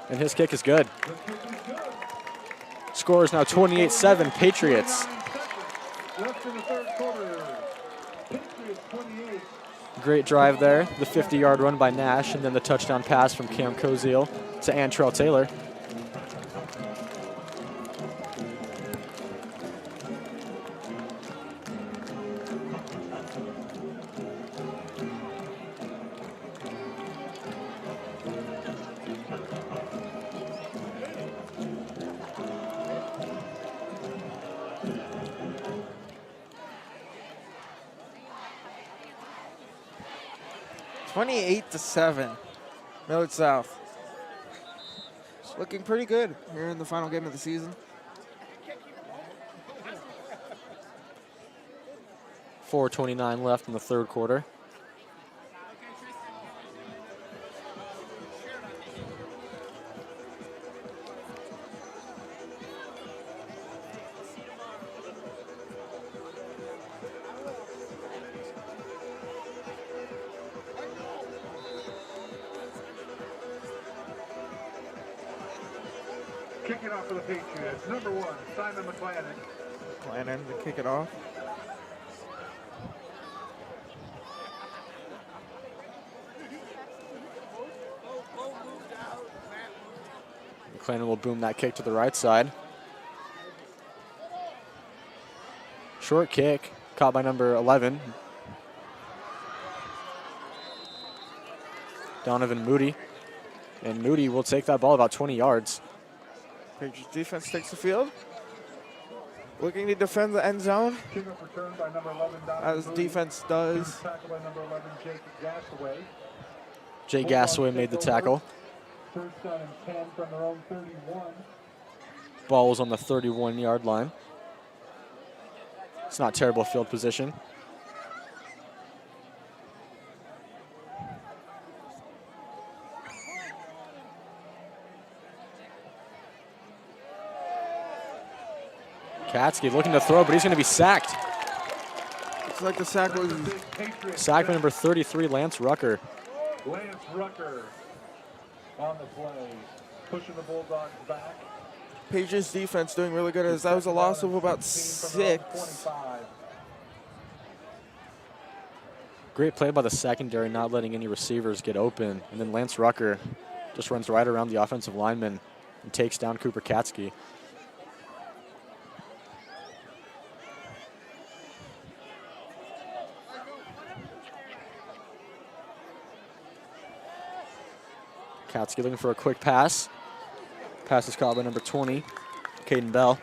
And his kick is good. Score is now 28-7, Patriots. Great drive there, the 50-yard run by Nash, and then the touchdown pass from Cam Koziel to Antrell Taylor. (28-7), Millard South. It's looking pretty good here in the final game of the season. 4:29 left in the third quarter. Kicking off for the Patriots, number 1, Simon McClannon. McClannon to kick it off. McClannon will boom that kick to the right side. Short kick, caught by number 11. Donovan Moody. And Moody will take that ball about 20 yards. Patriots defense takes the field. Looking to defend the end zone, Kickoff return by number 11, as defense does. Tackle by number 11, Jake Gasaway. Jay Gasaway made the tackle. First down and 10 from their own 31. Ball was on the 31-yard line. It's not terrible field position. Katsky looking to throw, but he's going to be sacked. It's like the sack was Sacked by number 33, Lance Rucker. Lance Rucker on the play, pushing the Bulldogs back. Patriots defense doing really good, as that was a loss of about 6. 25. Great play by the secondary, not letting any receivers get open. And then Lance Rucker just runs right around the offensive lineman and takes down Cooper Katsky. Katsky looking for a quick pass. Pass is caught by number 20, Caden Bell,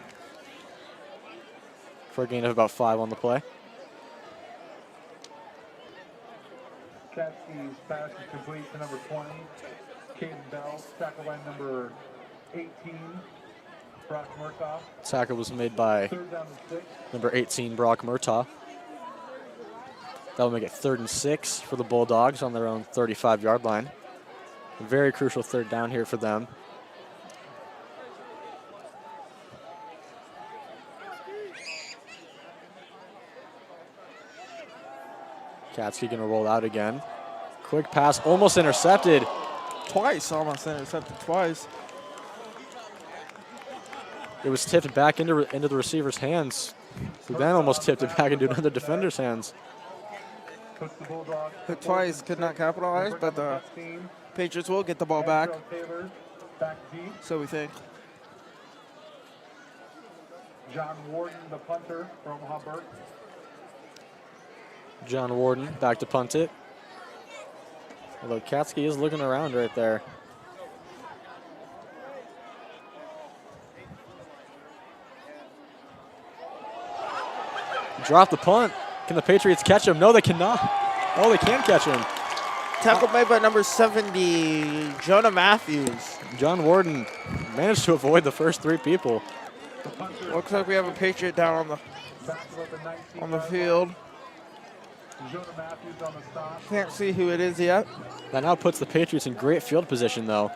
for a gain of about 5 on the play. Katsky's pass is complete to number 20, Caden Bell, tackle by number 18, Brock Murtaugh. Tackle was made by Third down and 6. number 18, Brock Murtaugh. That will make it 3rd and 6 for the Bulldogs on their own 35-yard line. A very crucial third down here for them. Katsky going to roll out again. Quick pass, almost intercepted. Twice, almost intercepted twice. It was tipped back into the receiver's hands, who then almost tipped it back into another defender's hands. Puts the Bulldogs Hit twice, could not capitalize, but the Patriots will get the ball back, Taylor, back deep. so we think. John Warden, the punter from Omaha Burke. John Warden back to punt it. Although Katsky is looking around right there. Drop the punt. Can the Patriots catch him? No, they cannot. Oh, they can catch him. Tackle made by number 70, Jonah Matthews. John Warden managed to avoid the first 3 people. Looks like we have a Patriot down on the field. Jonah Matthews on the stop. Can't see who it is yet. That now puts the Patriots in great field position, though.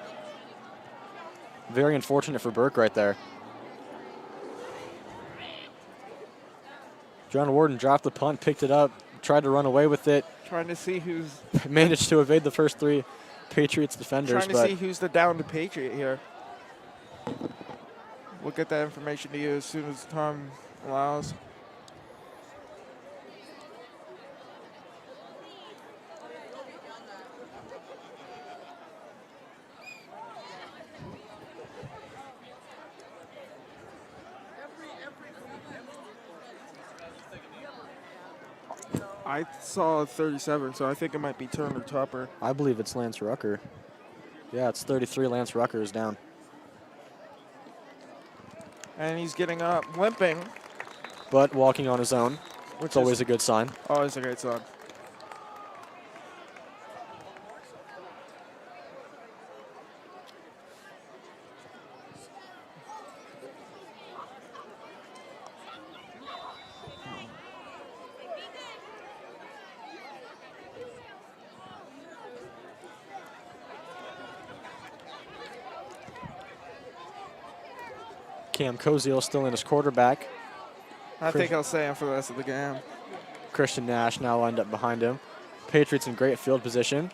Very unfortunate for Burke right there. John Warden dropped the punt, picked it up, tried to run away with it. Trying to see who's Managed to evade the first 3 Patriots defenders. trying to see who's the downed Patriot here. We'll get that information to you as soon as time allows. I saw 37, so I think it might be Turner Tupper. I believe it's Lance Rucker. Yeah, it's 33. Lance Rucker is down. And he's getting up, limping. But walking on his own, Which it's always is a good sign. always a great sign. Cam Koziel still in his quarterback. I think I'll stay in for the rest of the game. Christian Nash now lined up behind him. Patriots in great field position.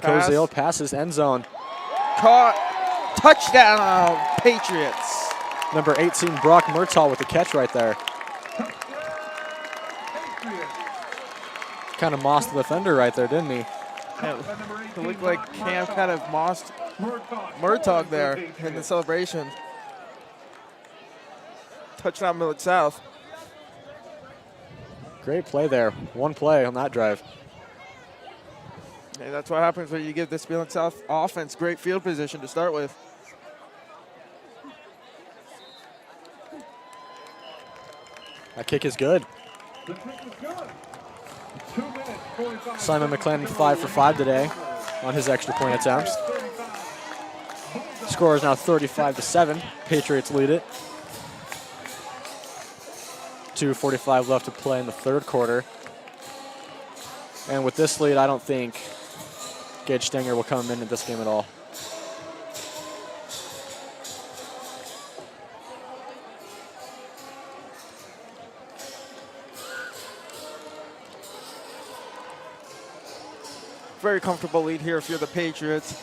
Pass. Koziel passes end zone. Caught. Touchdown, Patriots. Number 18, Brock Murtaugh with the catch right there. Kind of mossed the defender right there, didn't he? Yeah, it looked like Cam kind of mossed Murtaugh there in the celebration. Touchdown, Millard South. Great play there. One play on that drive. Hey, that's what happens when you give this Millard South offense great field position to start with. That kick is good. The kick is good. 2 minutes, 45 Simon McClendon 5 for 5 today on his extra point attempts. Score is now 35-7. Patriots lead it. 2:45 left to play in the third quarter. And with this lead, I don't think Gage Stenger will come in this game at all. Very comfortable lead here if you're the Patriots.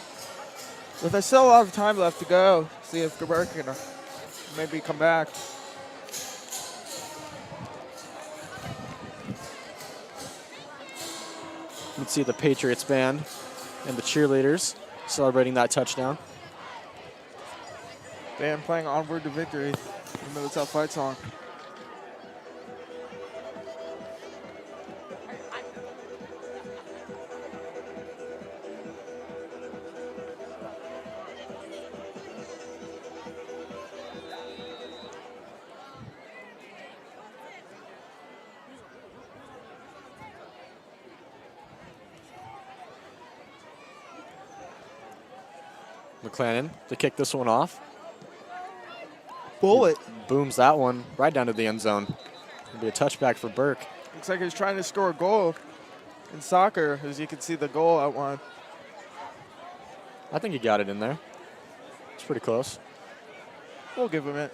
But there's still a lot of time left to go. See if Burke can maybe come back. You can see the Patriots band and the cheerleaders celebrating that touchdown. Band playing Onward to Victory, the Millard South fight song. McClendon to kick this one off. Bullet. Booms that one right down to the end zone. It'll be a touchback for Burke. Looks like he's trying to score a goal in soccer, as you can see the goal outline. I think he got it in there. It's pretty close. We'll give him it.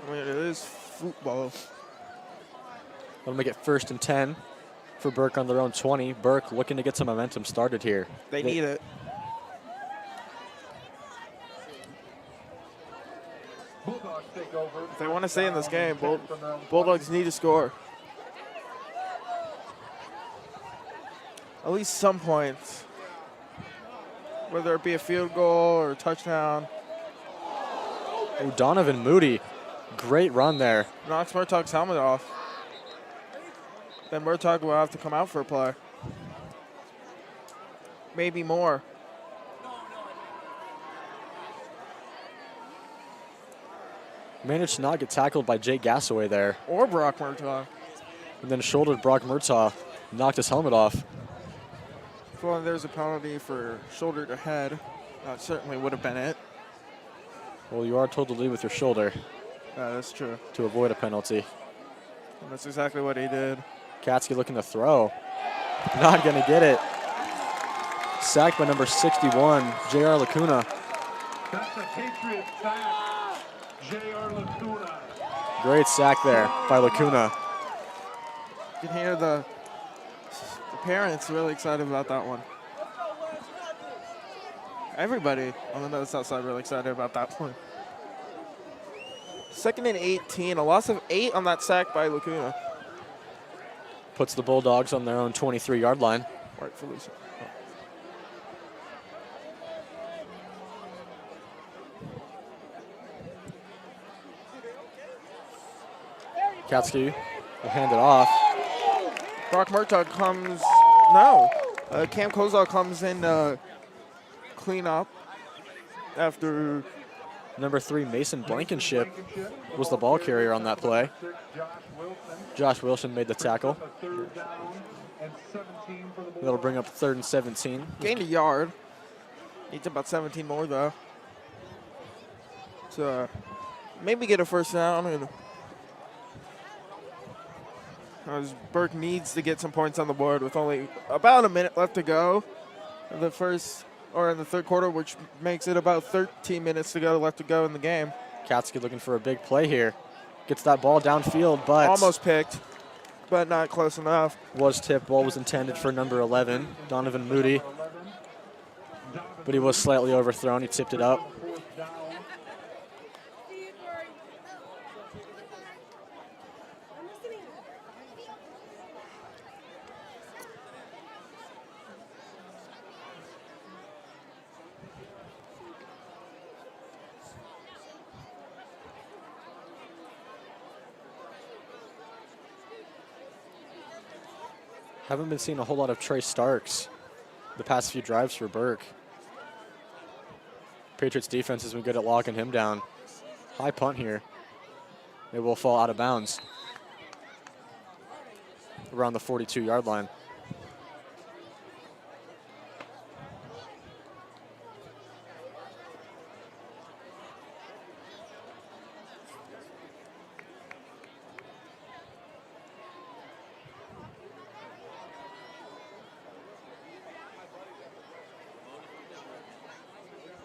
I mean, it is football. That'll make it 1st and 10 for Burke on their own 20. Burke looking to get some momentum started here. They need it. Bulldogs take over. If they want to stay in this game, Bulldogs need to score. At least some points. Whether it be a field goal or a touchdown. Oh, Donovan Moody. Great run there. Knocks Murtaugh's helmet off. Then Murtaugh will have to come out for a play. Maybe more. Managed to not get tackled by Jake Gassaway there. Or Brock Murtaugh. And then shouldered Brock Murtaugh. Knocked his helmet off. Well, there's a penalty for shoulder to head. That certainly would have been it. Well, you are told to lead with your shoulder That's true. to avoid a penalty. And that's exactly what he did. Katsky looking to throw. Not going to get it. Sacked by number 61, J.R. Lacuna. That's a Patriots sack. J.R. Lacuna. Great sack there by Lacuna. You can hear the parents really excited about that one. Everybody on the North South side really excited about that one. 2nd and 18, a loss of 8 on that sack by Lacuna. Puts the Bulldogs on their own 23-yard line. Rightfully so. Katsky will hand it off. Brock Murtaugh comes, no. Cam Kozak comes in clean up after. Number 3, Mason Blankenship was the ball carrier on that play. Josh Wilson made the tackle. That'll bring up 3rd and 17. Gained a yard. Needs about 17 more though. So maybe get a first down and as Burke needs to get some points on the board with only about a minute left to go in the third quarter, which makes it about 13 minutes left to go in the game. Katsky looking for a big play here. Gets that ball downfield, but almost picked, but not close enough. Was tipped. Ball was intended for number 11, Donovan Moody, but he was slightly overthrown. He tipped it up. Haven't been seeing a whole lot of Trey Starks the past few drives for Burke. Patriots defense has been good at locking him down. High punt here. It will fall out of bounds around the 42-yard line.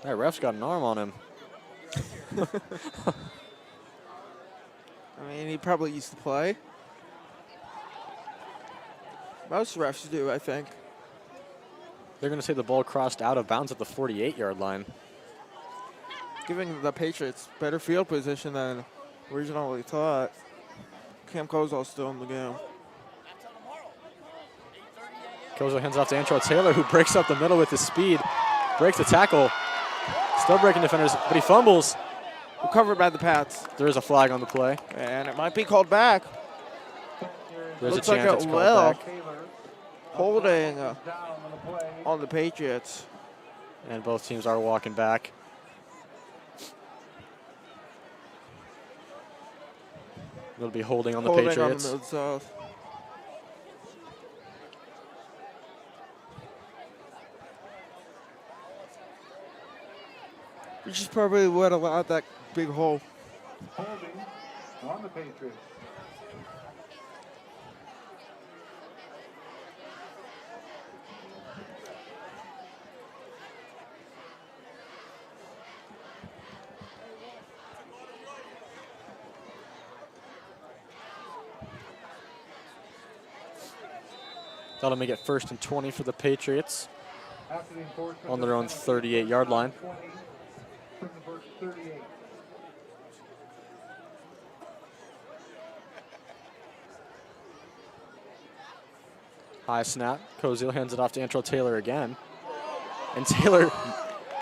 That ref's got an arm on him. I mean, he probably used to play. Most refs do, I think. They're going to say the ball crossed out of bounds at the 48-yard line. Giving the Patriots better field position than originally thought. Cam Kozol's still in the game. Kozol hands off to Antrell Taylor, who breaks up the middle with his speed. Breaks the tackle. Still breaking defenders, but he fumbles. Recovered by the Pats. There is a flag on the play. And it might be called back. There's Looks a chance like it's it called will. back. Holding on the Patriots. And both teams are walking back. It'll be holding on the Patriots. On the Mid-South. Which is probably what allowed that big hole. Holding on the Patriots. That'll make it 1st and 20 for the Patriots After the enforcement on their own 38-yard line. 20 from the Burke 38. High snap. Kozil hands it off to Antrell Taylor again. And Taylor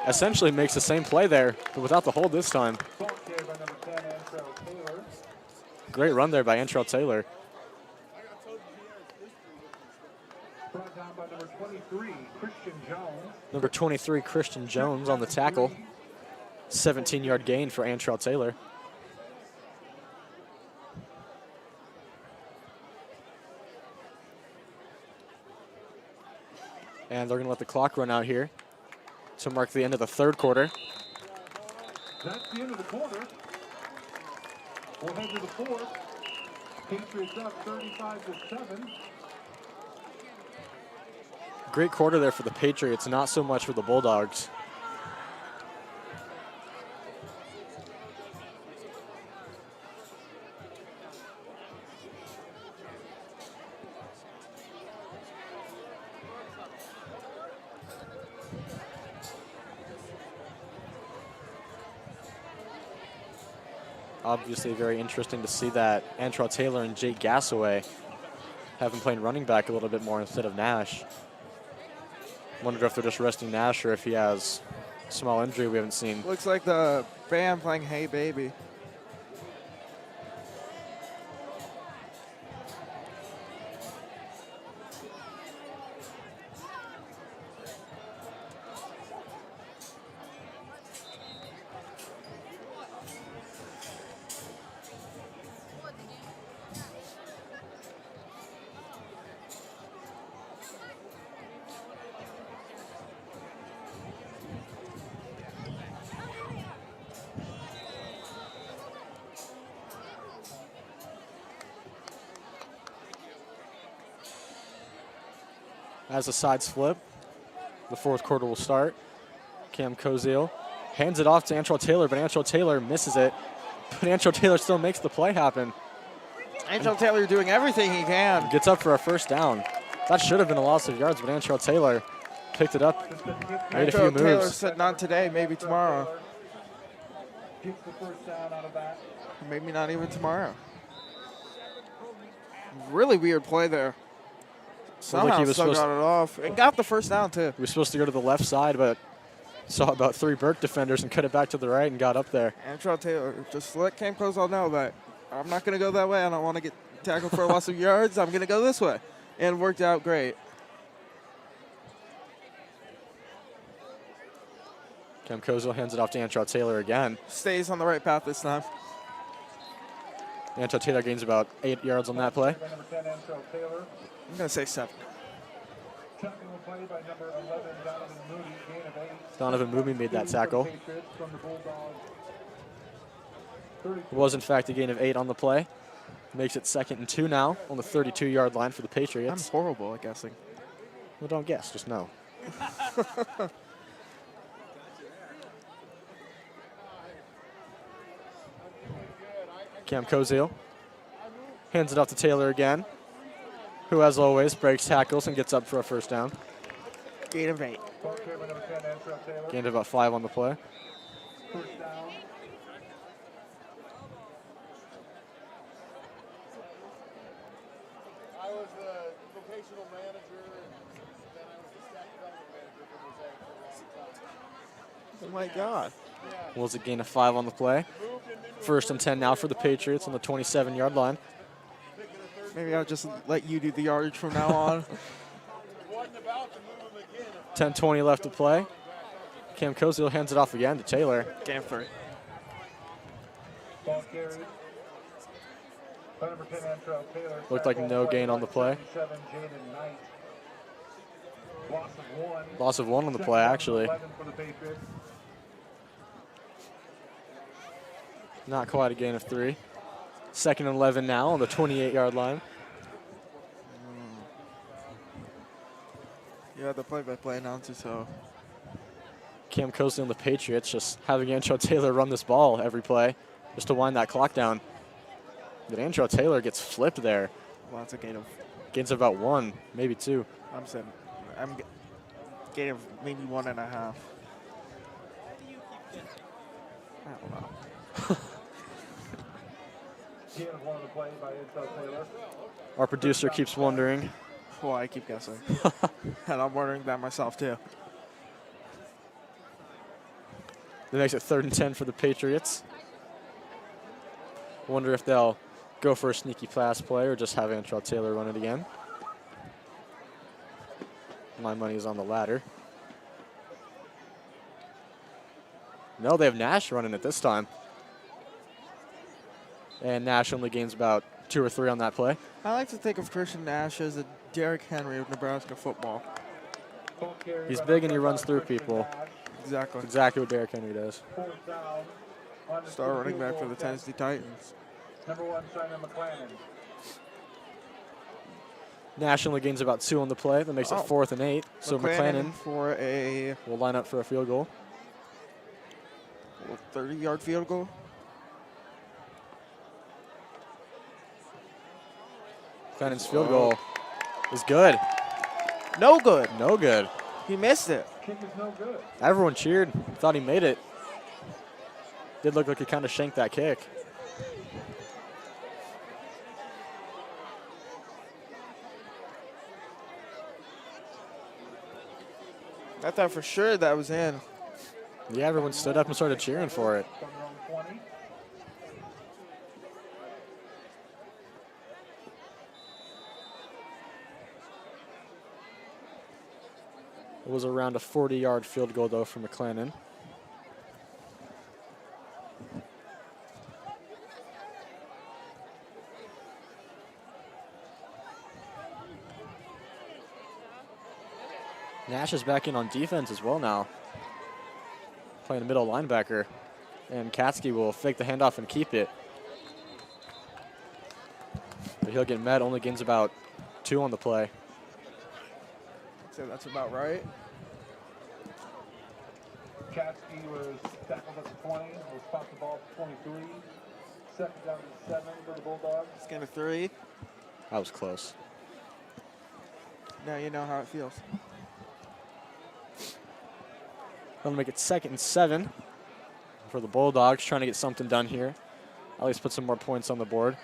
essentially makes the same play there, but without the hold this time. Great run there by Antrell Taylor. Brought down by number 23, Christian Jones. Number 23, Christian Jones on the tackle. 17-yard gain for Antrell Taylor. And they're going to let the clock run out here to mark the end of the 3rd quarter. That's the end of the quarter. We'll head to the 4th. Patriots up 35-7. Great quarter there for the Patriots, not so much for the Bulldogs. Obviously very interesting to see that Antrell Taylor and Jake Gassaway have been playing running back a little bit more instead of Nash. Wonder if they're just resting Nash or if he has a small injury we haven't seen. Looks like the band playing Hey Baby. as the sides flip. The fourth quarter will start. Cam Koziel hands it off to Antrell Taylor, but Antrell Taylor misses it. But Antrell Taylor still makes the play happen. Antrell Taylor doing everything he can. Gets up for a first down. That should have been a loss of yards, but Antrell Taylor picked it up, made a few Antrell Taylor moves. said not today, maybe tomorrow. Gets the first down out of that. Maybe not even tomorrow. Really weird play there. Somehow he was still supposed got it off. And got the first down, too. He was supposed to go to the left side, but saw about 3 Burke defenders and cut it back to the right and got up there. Antrell Taylor, just let Cam Koziel know that I'm not going to go that way. I don't want to get tackled for a loss of yards. I'm going to go this way. And it worked out great. Cam Koziel hands it off to Antrell Taylor again. Stays on the right path this time. Antrell Taylor gains about 8 yards on that play. Number 10, Antrell Taylor. I'm going to say 7. Tackle play by number 11, Donovan Moody, gain of 8. Donovan Moody made that tackle. Patriots from the Bulldogs. It was, in fact, a gain of 8 on the play. Makes it 2nd and 2 now on the 32-yard line for the I'm Patriots. horrible at guessing. Well, don't guess, just know. Cam Koziel hands it off to Taylor again, who, as always, breaks tackles and gets up for a first down. Gain of 8. Number 10, Antrell Taylor. Gained about 5 on the play. First down. I was the vocational manager, and then I was the staff development manager for Mosaic for a long time. Oh, my God. Was a gain of 5 on the play. 1st and 10 now for the Patriots on the 27-yard line. Maybe I'll just let you do the yardage from now on. 10:20 left to play. Cam Koziel hands it off again to Taylor. Gain of 3. Ball carried. By number 10, Antrell Taylor. Looked like no gain on the play. 7, Jaden Knight. Loss of 1. Loss of 1 on the play, actually. 11 for the Patriots. Not quite a gain of 3. 2nd and 11 now on the 28-yard line. Yeah, the play-by-play announcer, so Cam Koziel and the Patriots just having Antrell Taylor run this ball every play just to wind that clock down. But Antrell Taylor gets flipped there. lots of gain of. Gains about 1, maybe 2. I'm saying, gain of maybe 1.5. I don't know. Gain of 1 on the play by Antrell Taylor. Our producer keeps wondering. Well, I keep guessing. And I'm wondering that myself, too. That makes it 3rd and 10 for the Patriots. Wonder if they'll go for a sneaky pass play or just have Antrell Taylor run it again. My money is on the latter. No, they have Nash running it this time. And Nash only gains about 2 or 3 on that play. I like to think of Christian Nash as a Derrick Henry of Nebraska football. Ball carried He's by big and he number runs 7, through Christian people. Nash. Exactly. Exactly what Derrick Henry does. Fourth down on the Star running field back goal for the attempt. Tennessee Titans. Number 1, Simon McLennan. Nash only gains about 2 on the play. That makes it Oh. 4th and 8. So McLennan for a will line up for a field goal. 30-yard field goal. McLennan's field goal is good. No good. No good. He missed it. Kick is no good. Everyone cheered. Thought he made it. Did look like he kind of shanked that kick. I thought for sure that was in. Yeah, everyone stood up and started cheering for it. From their own 20. It was around a 40-yard field goal, though, for McLennan. Nash is back in on defense as well now, playing a middle linebacker. And Katsky will fake the handoff and keep it. But he'll get met, only gains about 2 on the play. say that's about right. Katsky was tackled at the 20, was popped the ball at 23. Second down and 7 for the Bulldogs. It's gain of 3. That was close. Now you know how it feels. Gonna make it 2nd and 7 for the Bulldogs, trying to get something done here. At least put some more points on the board.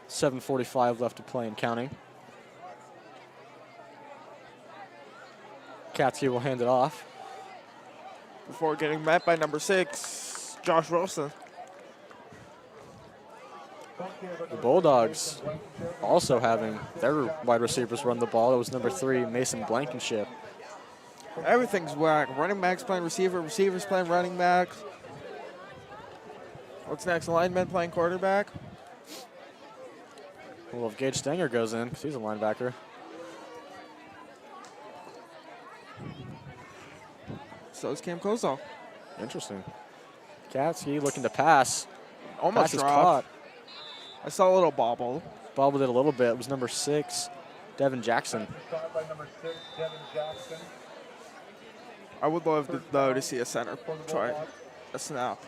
7:45 left to play and counting. Katsky will hand it off. Before getting met by number 6, Josh Wilson. The Bulldogs also having their wide receivers run the ball. That was number 3, Mason Blankenship. Everything's whack. Running backs playing receiver, receivers playing running backs. What's next? Linemen playing quarterback. Well, if Gage Stenger goes in, because he's a linebacker. So is Cam Kozol. Interesting. Katsky looking to pass. Almost Pass is dropped. caught. I saw a little bobble. Bobbled it a little bit. It was number 6, Devin Jackson. Caught by number 6, Devin Jackson. I would love though to see a center try a snap.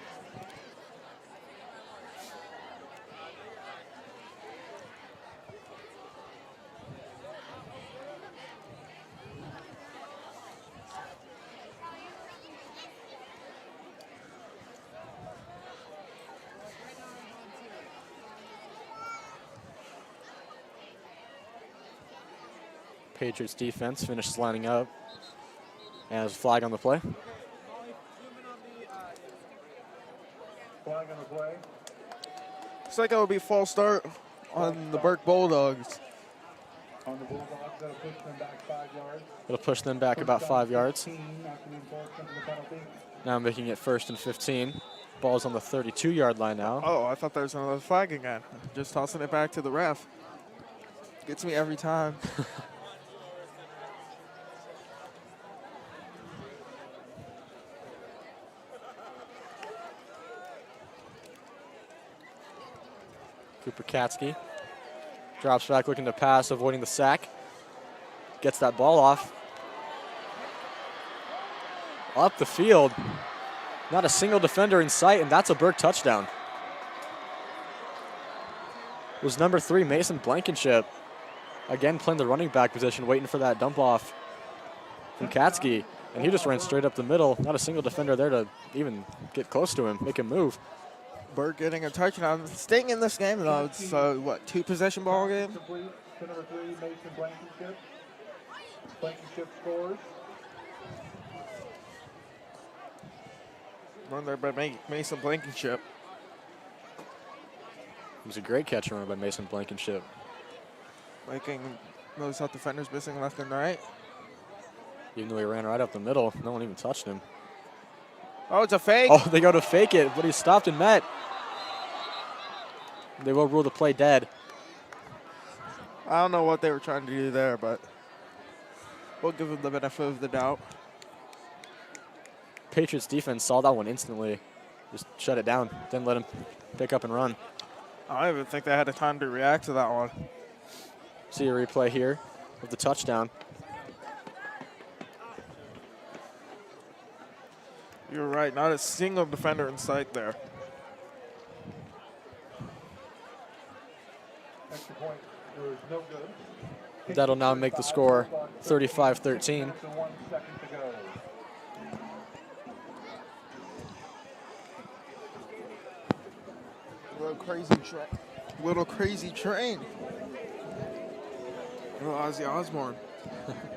Patriots defense finishes lining up. And there's a flag on the play. Flag on the play. Looks like it will be false start on the Burke Bulldogs. On the Bulldogs, that'll push them back 5 yards. It'll push them back about 5 yards. 15 after the enforcement of the penalty. Now making it 1st and 15. Ball's on the 32-yard line now. Oh, I thought there was another flag again. Just tossing it back to the ref. Gets me every time. Cooper Katsky drops back looking to pass, avoiding the sack. Gets that ball off. Up the field. Not a single defender in sight, and that's a Burke touchdown. It was number 3, Mason Blankenship. Again, playing the running back position, waiting for that dump off from Katsky. And he just ran straight up the middle. Not a single defender there to even get close to him, make him move. Burke getting a touchdown. Staying in this game, though, it's what, 2-possession ball game? Complete to number 3, Mason Blankenship. Blankenship scores. Run there by Mason Blankenship. It was a great catch run by Mason Blankenship. Making those out defenders missing left and right. Even though he ran right up the middle, no one even touched him. Oh, it's a fake. Oh, they go to fake it, but he stopped and met. They will rule the play dead. I don't know what they were trying to do there, but we'll give them the benefit of the doubt. Patriots defense saw that one instantly. Just shut it down. Didn't let him pick up and run. I don't even think they had the time to react to that one. See a replay here of the touchdown. You're right, not a single defender in sight there. Extra point was no good. That'll now make the score 35-13. 1 second to go. Little crazy train. Little Ozzy Osbourne.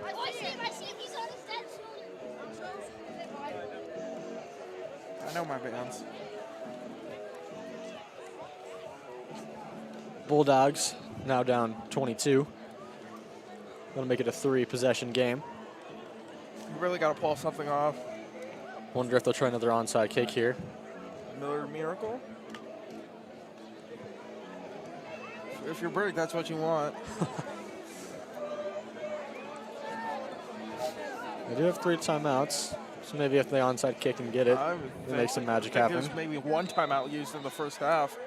I see him. He's on the steps. I know my bands. Bulldogs now down 22. Gonna make it a 3-possession game. You really got to pull something off. Wonder if they'll try another onside kick here. Millard miracle. If you're Burke, that's what you want. They do have 3 timeouts, so maybe if they onside kick and get it, they make some magic happen. There's maybe 1 timeout used in the first half.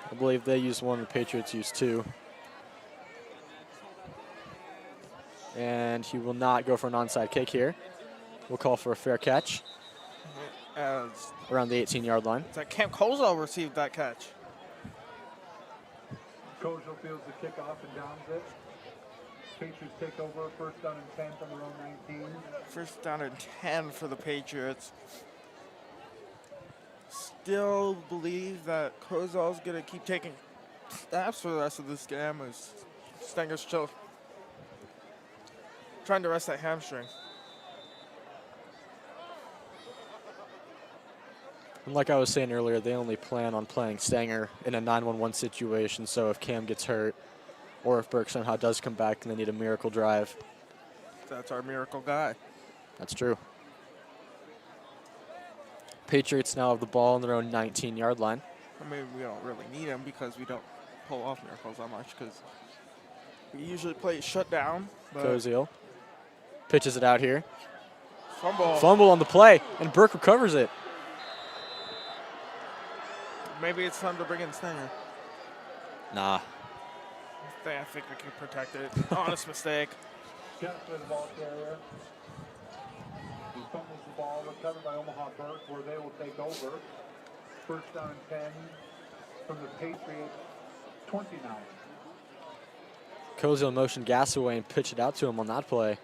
I believe they used 1, the Patriots used 2. And he will not go for an onside kick here. We'll call for a fair catch As around the 18-yard line. that Cam Kozel received that catch. Kozel fields the kickoff and downs it. Patriots take over, first down and 10 from their own 19. First down and 10 for the Patriots. Still believe that Kozel's going to keep taking snaps for the rest of this game as Stenger's still trying to rest that hamstring. And like I was saying earlier, they only plan on playing Stanger in a 9-1-1 situation, so if Cam gets hurt or if Burke somehow does come back and they need a miracle drive. That's our miracle guy. That's true. Patriots now have the ball on their own 19-yard line. I mean, we don't really need him because we don't pull off miracles that much because we usually play shut down. Koziel pitches it out here. Fumble. Fumble on the play, and Burke recovers it. Maybe it's time to bring in Stenger. Nah. I think we can protect it. Honest mistake. Just with the ball carrier. He fumbles the ball, recovered by Omaha Burke, where they will take over. First down and 10 from the Patriots, 29. Koziel motioned Gasaway and pitched it out to him on that play.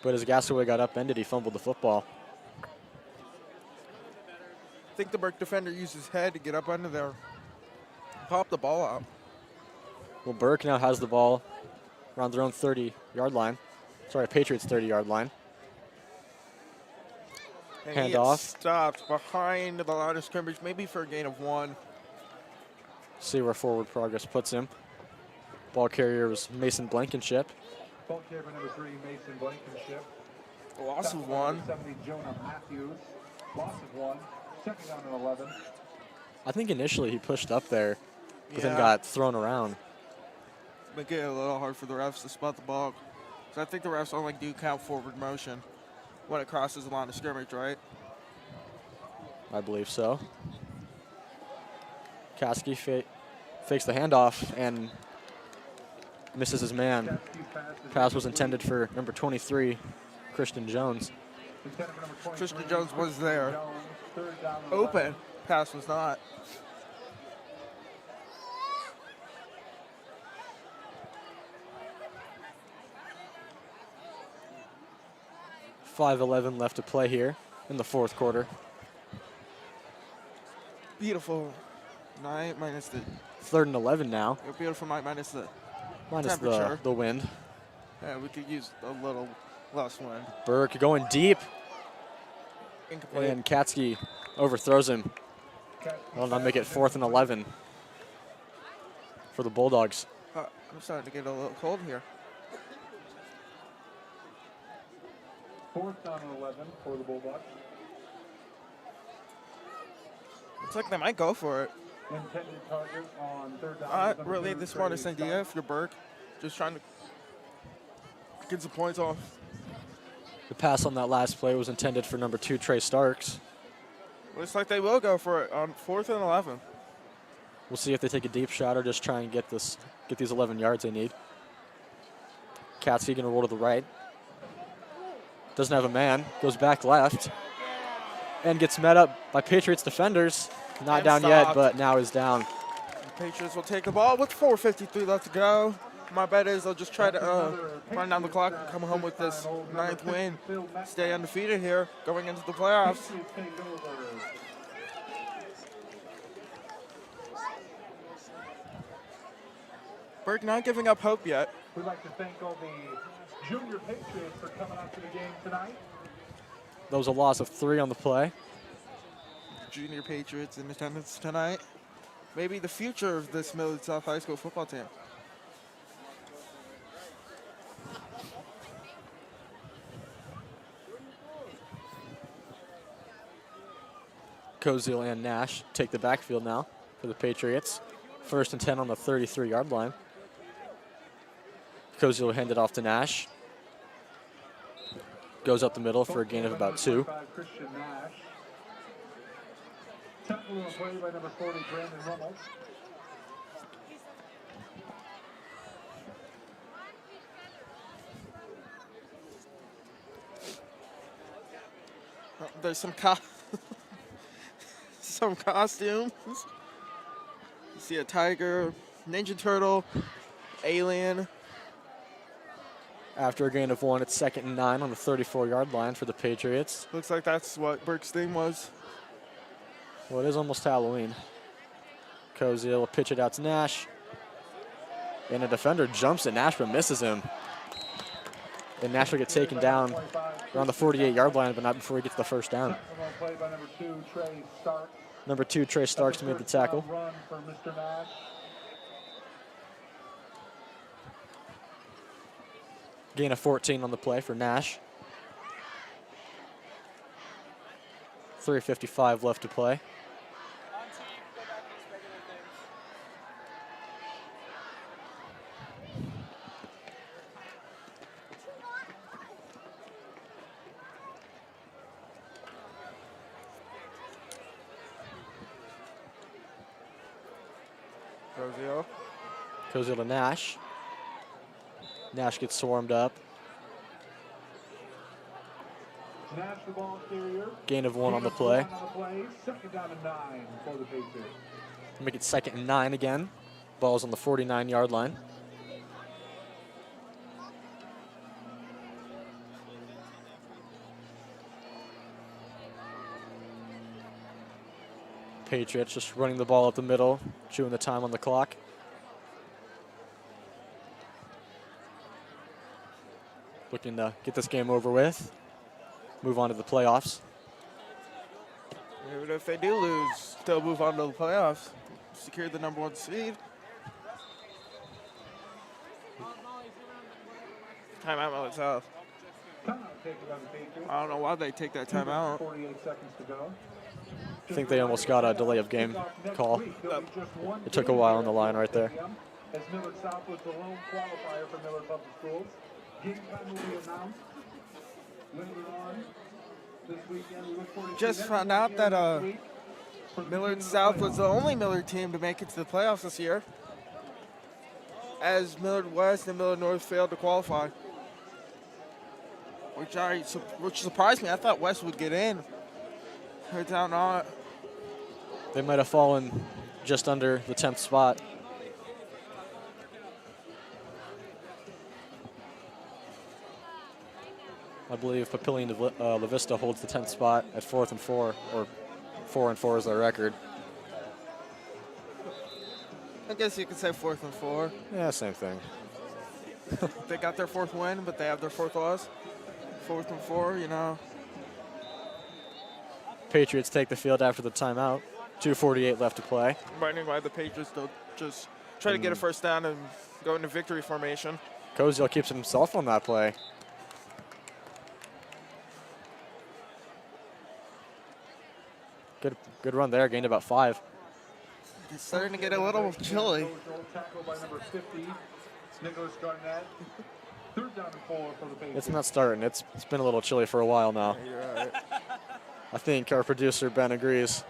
But as Gasaway got upended, he fumbled the football. I think the Burke defender used his head to get up under there. Pop the ball out. Well, Burke now has the ball around their own 30-yard line. Sorry, Patriots 30-yard line. And Hand he off. stopped behind the line of scrimmage, maybe for a gain of 1. See where forward progress puts him. Ball carrier was Mason Blankenship. Ball carrier number 3, Mason Blankenship. Loss of 1. 70, Jonah Matthews. Loss of 1. Second down and 11. I think initially he pushed up there, but then Yeah. got thrown around. Make it a little hard for the refs to spot the ball. So I think the refs only do count forward motion when it crosses the line of scrimmage, right? I believe so. Kasky fakes the handoff and misses his man. Pass was intended for number 23, Christian Jones. Christian Jones was there. Open. Pass was not. 5:11 left to play here in the fourth quarter. Beautiful night minus the 3rd and 11 now, beautiful night minus the minus temperature. the wind. Yeah, we could use a little less wind. Burke going deep, Incomplete. and Katsky overthrows him. Well, now make it 4th and 11 for the Bulldogs. I'm starting to get a little cold here. 4th down and 11 for the Bulldogs. Looks like they might go for it. Intended target on 3rd down. Not really the smartest idea if you're Burke. Just trying to get some points off. The pass on that last play was intended for number 2, Trey Starks. Looks like they will go for it on 4th and 11. We'll see if they take a deep shot or just try and get these 11 yards they need. Katsky gonna roll to the right. Doesn't have a man, goes back left, and gets met up by Patriots defenders. Not And down yet, stopped. but now is down. The Patriots will take the ball with 4:53 left to go. My bet is they'll just try to run down the clock and come home with this 9th win. Stay undefeated here going into the playoffs. Burke not giving up hope yet. We'd like to thank all the junior Patriots for coming out to the game tonight. That was a loss of 3 on the play. Junior Patriots in attendance tonight. Maybe the future of this Millard South High School football team. Koziel and Nash take the backfield now for the Patriots. 1st and 10 on the 33-yard line. Koziel will hand it off to Nash. Goes up the middle for a gain of about 2. Christian Nash. Temple play by number 40, Brandon Rummel. There's some some costumes. You see a tiger, Ninja Turtle, alien. After a gain of 1, it's 2nd and 9 on the 34-yard line for the Patriots. Looks like that's what Burke's theme was. Well, it is almost Halloween. Cozy will pitch it out to Nash. And a defender jumps at Nash but misses him. And Nash will get taken down around the 48-yard line, but not before he gets the first down. Play by number 2, Trey Starks. Number 2, Trey Starks made the tackle. Run for Mr. Nash. Gain of 14 on the play for Nash. 3:55 left to play. Goes to Nash. Nash gets swarmed up. Nash the ball carrier. Gain of 1 on the play. 2nd down and 9 for the Patriots. Make it 2nd and 9 again. Ball's on the 49-yard line. Patriots just running the ball up the middle, chewing the time on the clock. Looking to get this game over with. Move on to the playoffs. Even if they do lose, still move on to the playoffs. Secure the number 1 seed. Timeout Millard South. I don't know why they take that timeout. 48 seconds to go. I think they almost got a delay of game call. It took a while on the line right there. As Millard South was the lone qualifier for Millard Public Schools. Game time will be announced later on this weekend. We look forward to Just found out that Millard South was the only Millard team to make it to the playoffs this year, as Millard West and Millard North failed to qualify, which surprised me. I thought West would get in. Turns out not. They might have fallen just under the 10th spot. I believe Papillion La Vista holds the 10th spot at 4th and 4, or 4 and 4 is their record. I guess you could say 4th and 4. Yeah, same thing. They got their 4th win, but they have their 4th loss. 4th and 4, you know. Patriots take the field after the timeout. 2:48 left to play. Wondering why the Patriots don't just try to get a first down and go into victory formation. Koziel keeps himself on that play. Good run there, gained about 5. It's starting to get a little chilly. Tackle by number 50, Nicholas Garnett. 3rd down and 4 for the Patriots. It's not starting. It's been a little chilly for a while now. You're right. I think our producer, Ben, agrees.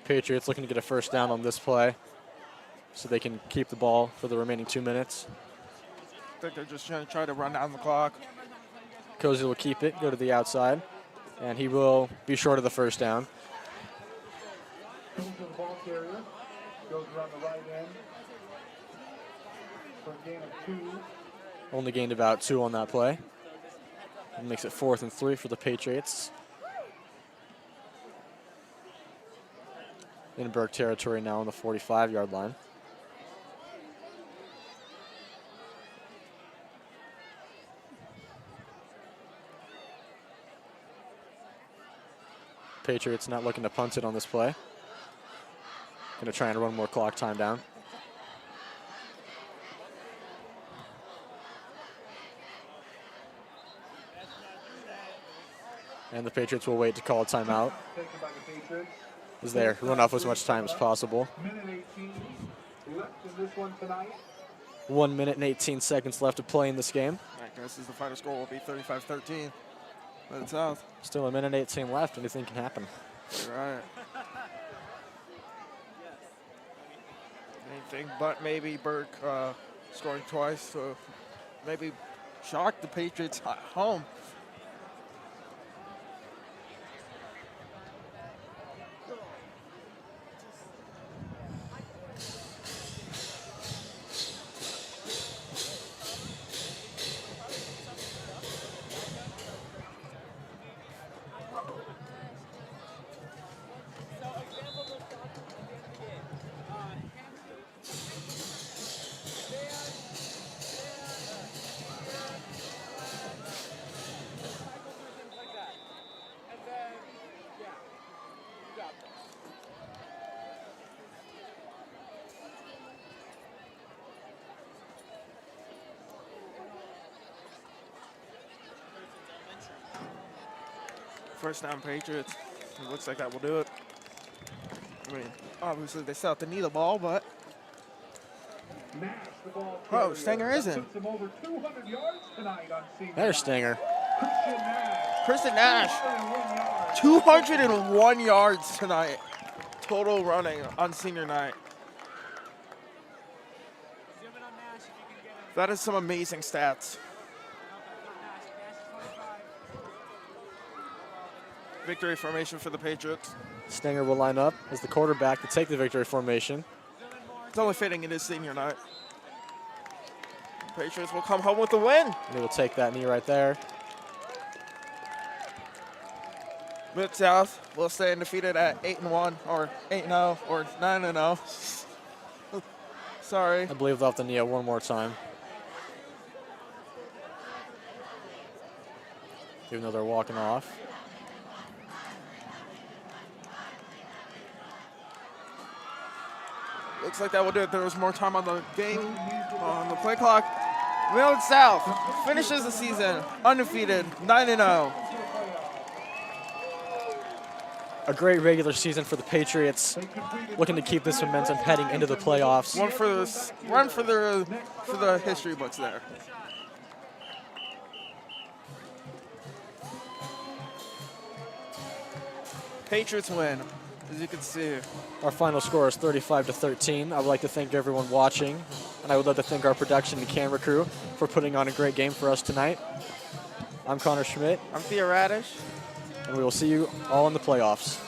Patriots looking to get a first down on this play so they can keep the ball for the remaining 2 minutes. I think they're just going to try to run down the clock. Cozy will keep it, go to the outside, and he will be short of the first down. Comes to the ball carrier, goes around the right end for a gain of 2. Only gained about 2 on that play. It makes it 4th and 3 for the Patriots. In Burke territory now on the 45-yard line. Patriots not looking to punt it on this play. Going to try and run more clock time down. And the Patriots will wait to call a timeout Taken by the Patriots. as they run off as much time as possible. Minute 18 left in this one tonight. 1 minute and 18 seconds left to play in this game. I guess the final score will be 35-13. Millard South. Still a minute 18 left. Anything can happen. You're right. anything but maybe Burke scoring twice to maybe shock the Patriots at home. First down Patriots. It looks like that will do it. I mean, obviously they still have to need the ball, but oh, Stanger isn't. There's Stanger. Kristen Nash, 201 yards tonight, total running on senior night. That is some amazing stats. Victory formation for the Patriots. Stanger will line up as the quarterback to take the victory formation. It's only fitting it is senior night. Patriots will come home with the win. And he will take that knee right there. Mid-South will stay undefeated at 8-1 or 8-0 or 9-0. Sorry. I believe they'll have to knee it one more time. Even though they're walking off. Looks like that will do it. There was more time on the game, on the play clock. Millard South finishes the season undefeated, 9-0. A great regular season for the Patriots, looking to keep this momentum heading into the playoffs. Run for the history books there. Patriots win, as you can see. Our final score is 35-13. I would like to thank everyone watching, and I would like to thank our production and camera crew for putting on a great game for us tonight. I'm Connor Schmidt. I'm Thea Radish. And we will see you all in the playoffs.